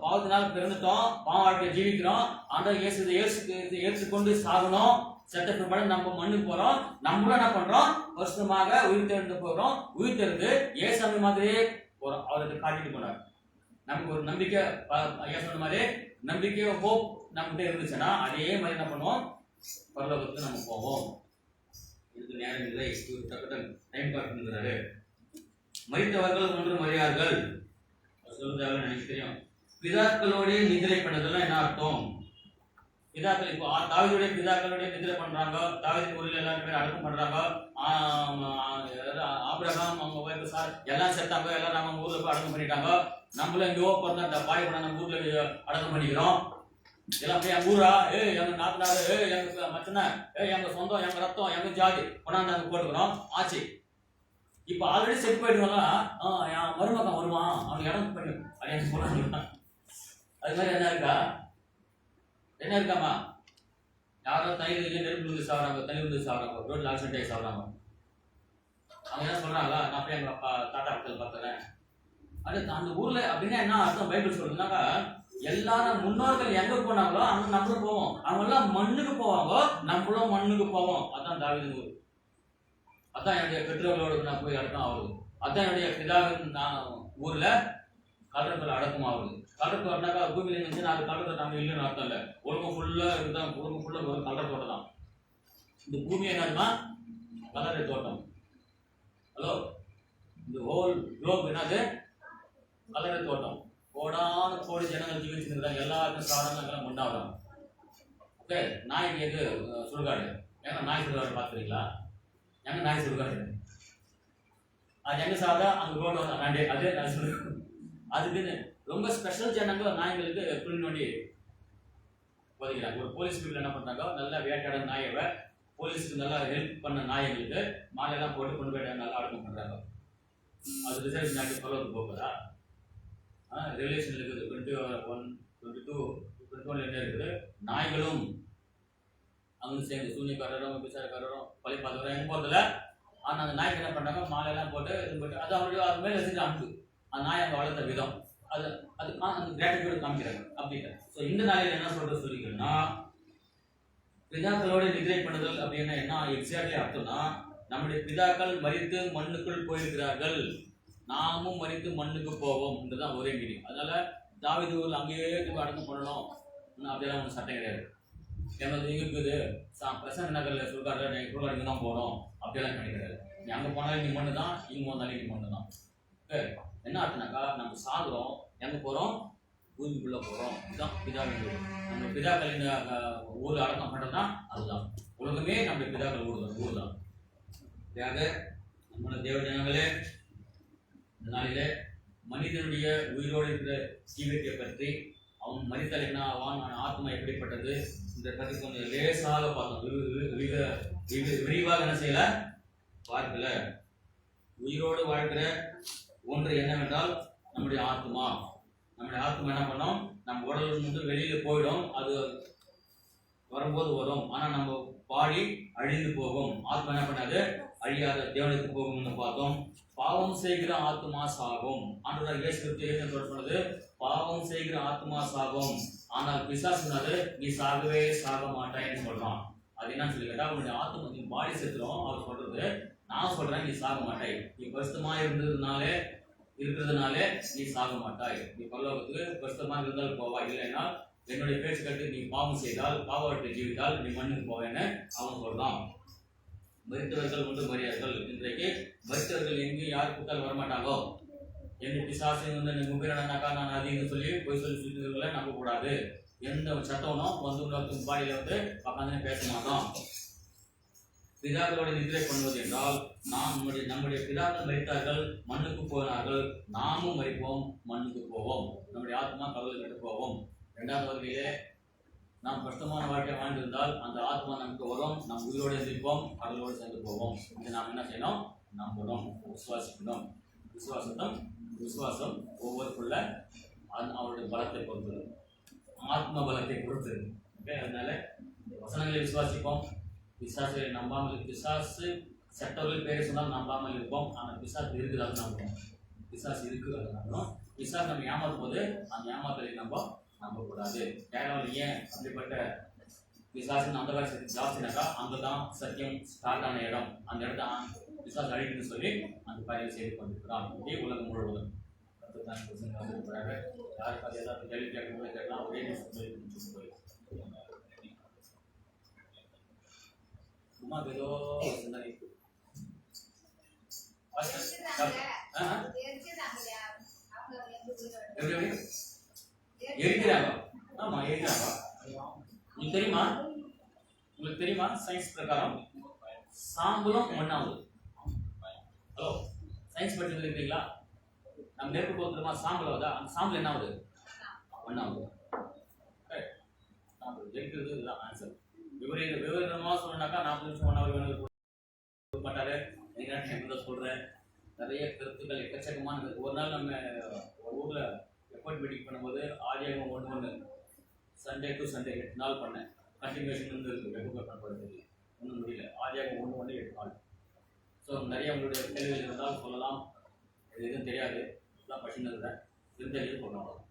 பாவத்தினால் பிறந்துட்டோம், பாவ வாழ்க்கையை ஜீவிக்கிறோம். ஆண்டவர் இயேசு ஏற்றுக்கொண்டு சாகணும். செத்த பிற்பாடு நம்ம மண்ணுக்கு போறோம். நம்மளும் என்ன பண்றோம், வருஷமாக உயிர் தெழுந்து போறோம். உயிர் தெழுந்து ஏசாமி மாதிரியே போறோம். அவருக்கு காட்டிட்டு போனார். நமக்கு ஒரு நம்பிக்கை, ஐயா சொன்ன மாதிரி நம்பிக்கை ஹோப் நம்மகிட்ட இருந்துச்சுன்னா அதே மாதிரி என்ன பண்ணுவோம், பரலோகத்துக்கு நம்ம போவோம். இதுக்கு நேரம் இல்லை, டைம் காட்டுங்கிறாரு. மரித்தவர்கள் ஒன்று மரியார்கள் சொல்றதாக எனக்கு தெரியும். பிதாக்களோட நிதிரை பண்ணதெல்லாம் என்ன அர்த்தம்? பிதாக்கள் இப்போ தாவீதுடைய பிதாக்களுடைய நிதிரை பண்றாங்க. தாவீது ஊரில் எல்லாருமே அடக்கம் பண்றாங்க. ஆபிரகாம் அவங்க ஒய்ஃப் சார் எல்லாம் செத்தாங்க. எல்லாரும் அவங்க ஊர்ல போய் அடக்கம் பண்ணிட்டாங்க. நம்மளும் எங்கேயோ பிறந்த அந்த பாய் கூட நம்ம ஊர்ல அடக்கம் பண்ணிக்கிறோம். எல்லாம் போய் எங்க ஊரா, எங்க நாத்தனாரு, எங்க மச்சனை, எங்க சொந்தம், எங்க ரத்தம், எங்க ஜாதி கொண்டாந்து அங்க போட்டுக்கிறோம். ஆச்சு. இப்ப ஆல்ரெடி செட் போயிடுவாங்க. என் மருமகன் வருவான், அவனுக்கு இடம் பண்ணு அப்படின்னு சொல்றாங்க. அது மாதிரி என்ன இருக்கா? என்ன இருக்காமா? யாரோ தண்ணி நெருப்பு வந்து சாப்பிட்றாங்க, தண்ணி வந்து சாப்பிட்றாங்க, ரோட்ல ஆக்சிடென்ட் ஆகி சாப்பிட்றாங்க. அவங்க என்ன சொல்றாங்களா, நான் போய் எங்க அப்பா தாத்தா பக்கத்தில் பார்த்துறேன். அது அந்த ஊர்ல அப்படின்னா என்ன அர்த்தம் பைபிள் சொல்றதுனாக்கா, எல்லாரும் முன்னோர்கள் எங்க போனாங்களோ அங்க நம்மளும் போவோம். அவங்க எல்லாம் மண்ணுக்கு போவாங்க, நம்மளும் மண்ணுக்கு போவோம். அதான் தாவீது ஊர். அதான் என்னுடைய பெற்றோர்களோடு நான் போய் அடக்கம் ஆகுது. அதான் என்னுடைய பிதாவின் ஊர்ல கல்லறத்தில் அடக்கம் ஆகுது. கல்லறத்து வரனாக்கா பூமியில இருந்துச்சு, அது கல்லறத்தை நம்ம இல்லைன்னு அர்த்தம் இல்லை. உலகம் ஃபுல்லா இருக்குதான், உலகம் ஃபுல்லா ஒரு கல்லறை தோட்டம் தான். இந்த பூமி என்னதுன்னா கல்லறை தோட்டம். ஹலோ, இந்த ஹோல் குளோப் என்னது? கல்லறை தோட்டம். கோடான கோடி ஜனங்கள் ஜீவிச்சுருக்காங்க, எல்லாருக்கும் சாதாரணங்களும் உண்டாகும். ஓகே, நாய்க்கு எது சுடுகாடு? ஏன்னா நாய் சுடுகாடு பார்த்துருக்கீங்களா? எங்க நாய் சுடுகாடு அது எங்க சாதா அங்கே ரோடு வந்து அதே நாய் சுடுகாடு. அதுக்குன்னு ரொம்ப ஸ்பெஷல் ஜனங்கள் நாய்களுக்கு புல் நோண்டி ஒதுக்கிறாங்க. ஒரு போலீஸ் பீப்புள் என்ன பண்ணுறாங்க, நல்லா வேட்டையாட நாயை போலீஸுக்கு நல்லா ஹெல்ப் பண்ண நாய்களுக்கு மாலையெல்லாம் போட்டு கொண்டு போய் நல்லா அடக்கம் பண்ணுறாங்க. அது ரிசர்வ் நாட்டு சொல்லுவது போகுதா? ரிலேஷன் இருக்குது 21, 22, 21 என்ன இருக்குது, நாய்களும் அவங்க சேர்ந்து சூன்யக்காரரும் விசாரக்காரரும் பழி பார்த்தவரும் எங்கே போகிறதில்ல. ஆனால் அந்த நாய்க்கு என்ன பண்ணுறாங்க, மாலையெல்லாம் போட்டு இது போட்டு அது அவருடைய அது மேலே வச்சுட்டு அனுப்பு அந்த நாய் அங்கே வளர்த்த விதம் அது அது அந்த கிராட்டிடியூட் காமிக்கிறாங்க அப்படின்ட்டு. ஸோ இந்த நாளையில் என்ன சொல்கிறது சொல்லிக்கிறேன்னா, பிதாக்களோடு நிதிரை பண்ணுதல் அப்படின்னா என்ன எக்ஸாக்ட்லி அர்த்தம்னா, நம்முடைய பிதாக்கள் மரித்து மண்ணுக்குள் போயிருக்கிறார்கள், நாமும் மரித்து மண்ணுக்கு போவோம் என்றுதான் ஒரே மீனிங். அதனால தாவீது அங்கேயே அடக்கம் பண்ணணும் அப்படியெல்லாம் ஒன்றும் சட்டம் கிடையாது. எங்களுக்கு இங்கே இருக்குது பிரசன்ன நகரில் சொல்கிறாரு, நீங்கள் கூட இங்கே தான் போகிறோம் அப்படியெல்லாம் கிடையாது. நீ அங்கே போனாலும் நீ மண்ணு தான், இங்கே வந்தாலும் நீ மண்ணு தான். என்ன அர்த்தம்னாக்கா, நம்ம சாகுறோம், எங்கே போகிறோம், பூமிக்குள்ளே போகிறோம். இதுதான் பிதாவின் ஊர். நம்ம பிதாக்களின் ஊர் அடக்கம் பண்ணுறதுனா அதுதான். உலகமே நம்முடைய பிதாக்கள் ஊர் தான். நம்மளோட தேவ ஜனங்களே, இந்த நாளிலே மனிதனுடைய உயிரோடு இருக்கிற ஜீவியத்தை பற்றி, அவன் மனிதன் அவன் ஆத்மா எப்படிப்பட்டது இந்த பற்றி கொஞ்சம் லேசாக பார்த்தோம். விரிவாக என்ன செய்யல பார்க்கல. உயிரோடு வாழ்க்கிற ஒன்று என்னவென்றால் நம்முடைய ஆத்மா. நம்முடைய ஆத்மா என்ன பண்ணோம், நம்ம உடல் வந்து வெளியில போயிடும், அது வரும்போது வரும். ஆனா நம்ம பாடி அழிந்து போகும். ஆத்மா என்ன பண்ணாது, அழியாத தேவனுக்கு போகும்னு பார்த்தோம். பாவம் செய்கிற ஆத்மா சாகும். ஆண்டவர் இயேசு கிறிஸ்து சொன்னது, பாவம் செய்கிற ஆத்மா சாகும், ஆனால் பிசாசு சொன்னது நீ சாகவே சாக மாட்டாய்ன்னு சொல்றான். அது என்னன்னு சொல்லி கேட்டா, உன்னுடைய ஆத்மா நீ பாடி செத்துரும். அவர் சொல்றது, நான் சொல்றேன் நீ சாக மாட்டாய். நீ பரிசுத்தமா இருக்கிறதுனாலே நீ சாக மாட்டாய். நீ பரலோகத்துக்கு பரிசுத்தமா இருந்தால் போவா, இல்லைன்னா என்னுடைய பேச்சு கட்டு நீ பாவம் செய்தால், பாவத்தை ஜீவித்தால் நீ மண்ணுக்கு போவேன்னு அவன் சொல்றான். மரித்தவர்கள் உண்டு மரியார்கள். இன்றைக்கு மரித்தவர்கள் எங்கேயும் யார் கூட்டால் வரமாட்டாங்கோ. எந்த பிசாசு வந்து முப்பிரனாக்கா நான் அதிகம் சொல்லி போய் சொல்லி சுற்றுகளை நம்பக்கூடாது. எந்த சட்டம்னும் வந்து பாடியில வந்து உட்காந்து பேச மாட்டோம். பிதாக்களோட நிதிரை பண்ணுவது என்றால், நம்முடைய பிதாக்கள் மரித்தார்கள், மண்ணுக்கு போனார்கள், நாமும் மரிப்போம், மண்ணுக்கு போவோம். நம்முடைய ஆத்மா கடவுள் கட்டு போவோம். 2வது வருகையிலே நாம் கஷ்டமான வாழ்க்கையை வாழ்ந்திருந்தால் அந்த ஆத்மா நமக்கு வரும், நம் உயிரோடு இருப்போம், கடலோடு சேர்ந்து போவோம். இதை நாம் என்ன செய்யணும், நம்பணும், விசுவாசிக்கணும். விசுவாசம் ஒவ்வொருக்குள்ள அவருடைய பலத்தை பொறுத்தது, ஆத்ம பலத்தை பொறுத்தது. அதனால வசனங்களை விசுவாசிப்போம். பிசாசுகளை நம்பாமல், பிசாசு சட்டவர்கள் பேரை சொன்னால் நம்பாமல் இருப்போம். ஆனால் பிசாசு இருக்குதான்னு நம்புவோம். பிசாசு இருக்குது நம்பணும். பிசாசு நம்ம ஏமாத்தும் போது அந்த ஏமாத்தலை நம்பக்கூடாது. கேரளாவில் ஏன் அப்படிப்பட்ட பிசாசுன்னு அந்த காலத்தில் ஜாஸ்தினாக்கா, அங்கே தான் சத்தியம் ஸ்டார்ட் ஆன இடம். அந்த இடத்த பிசாசு அழிக்குன்னு சொல்லி அந்த காரியம் செய்து கொண்டிருக்கிறான். இதே உலகம் முழுவதும் யாருக்கு அது ஏதாவது கேள்வி கேட்கணும் கேட்கலாம். ஒரே நிமிஷம் சும்மா ஏதோ சிந்தனை எரிக்கிறாங்க. ஆமா எரிக்கிறாங்க. உங்களுக்கு தெரியுமா சயின்ஸ் பிரகாரம் சாம்பலும் மண்ணாகுது. ஹலோ, சயின்ஸ் படிச்சு இருக்கீங்களா? நம்ம நெருப்பு போத்துமா சாம்பல் ஆகுதா? அந்த சாம்பல் என்ன ஆகுது, மண்ணாகுது. சாம்பல் எரிக்கிறது இதுதான் ஆன்சர். விவரமாக சொல்லணும்னாக்கா 40 நிமிஷம் 1 ஹவர் கொடுக்க மாட்டாரு. நீங்கள் சொல்கிறேன், நிறைய கருத்துக்கள் எக்கச்சக்கமான. ஒரு நாள் நம்ம ஊரில் எஃபர்ட் மீட்டிங் பண்ணும்போது ஆதியாகமம் 1:1 சண்டே டு சண்டே 8 நாள் பண்ணேன். கண்டினியூஷன் இருக்குது, ரெகுலர் பண்ணுறது ஒன்றும் முடியல. ஆதியாகமம் 1:1 8 நாள். ஸோ நிறைய உங்களுடைய கேள்விகள் இருந்தால் சொல்லலாம். இது எதுவும் தெரியாது, எல்லாம் பசின்னு இருக்கிறேன், தெரிஞ்சது சொல்லலாம்.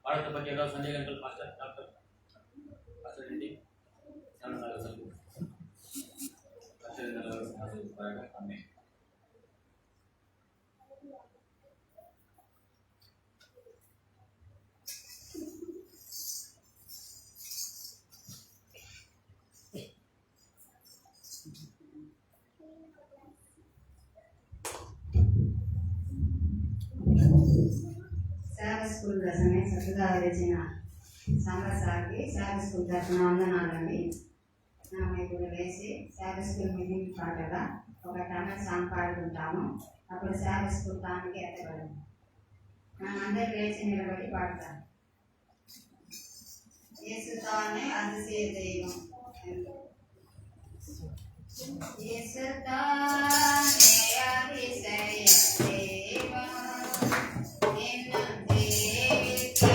பாடத்தை பற்றி ஏதாவது சந்தேகங்கள் pastor doctor Reddy Sabbath school దశనే చక్కగా తెచ్చిన సంబర్ సార్కి శారీ స్కూల్ తరఫున వందనాలండి. ఇప్పుడు వేసి శారీ స్కూల్ మీటింగ్ పాటగా ఒక టన్నర్ సాంగ్ పాడుకుంటాము. అప్పుడు శారీ స్కూల్ దానికి ఎత్తబడి మనం అందరూ లేచి నిలబడి పాడతాం. యేసుతానే అతిశయ దైవం, యేసుతానే అతిశయ దైవం, నిన్ను దేవికి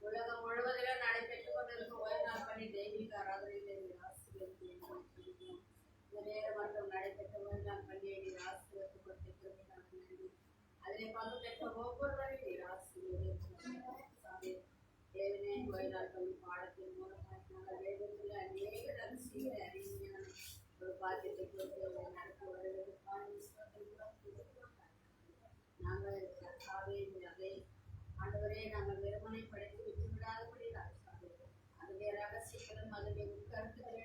உலகம் முழுவதிலும் நடைபெற்றுக் கொண்டிருக்கும் ஓய்வு நாள் பணி தெய்வீக ஆராதனையிலே நேரம் மற்றும் நடைபெற்ற ஓய்வு நாள் பணியை நீர் ஆசீர்வதிக்கப்பட்டிருக்கிறது. அதிலே பங்கு பெற்ற ஒவ்வொருவரையும் நீர் ஆசீர்வதிக்கிறீர்கள். தேவனே, ஓய்வு நாள் பணி பாடத்தின் மூலமாக நாங்கள் வேதத்தில் அநேக ரகசிய அறிஞான ஒரு பாக்கியத்தை கொடுத்து நடத்தி வருவதற்கான நாங்கள் அதை ஆண்டவரே நாங்கள் வெறுமனை படித்து விட்டுவிடாதபடி அதிலே ரகசியங்களும் அதிலே உட்கருத்துக்களை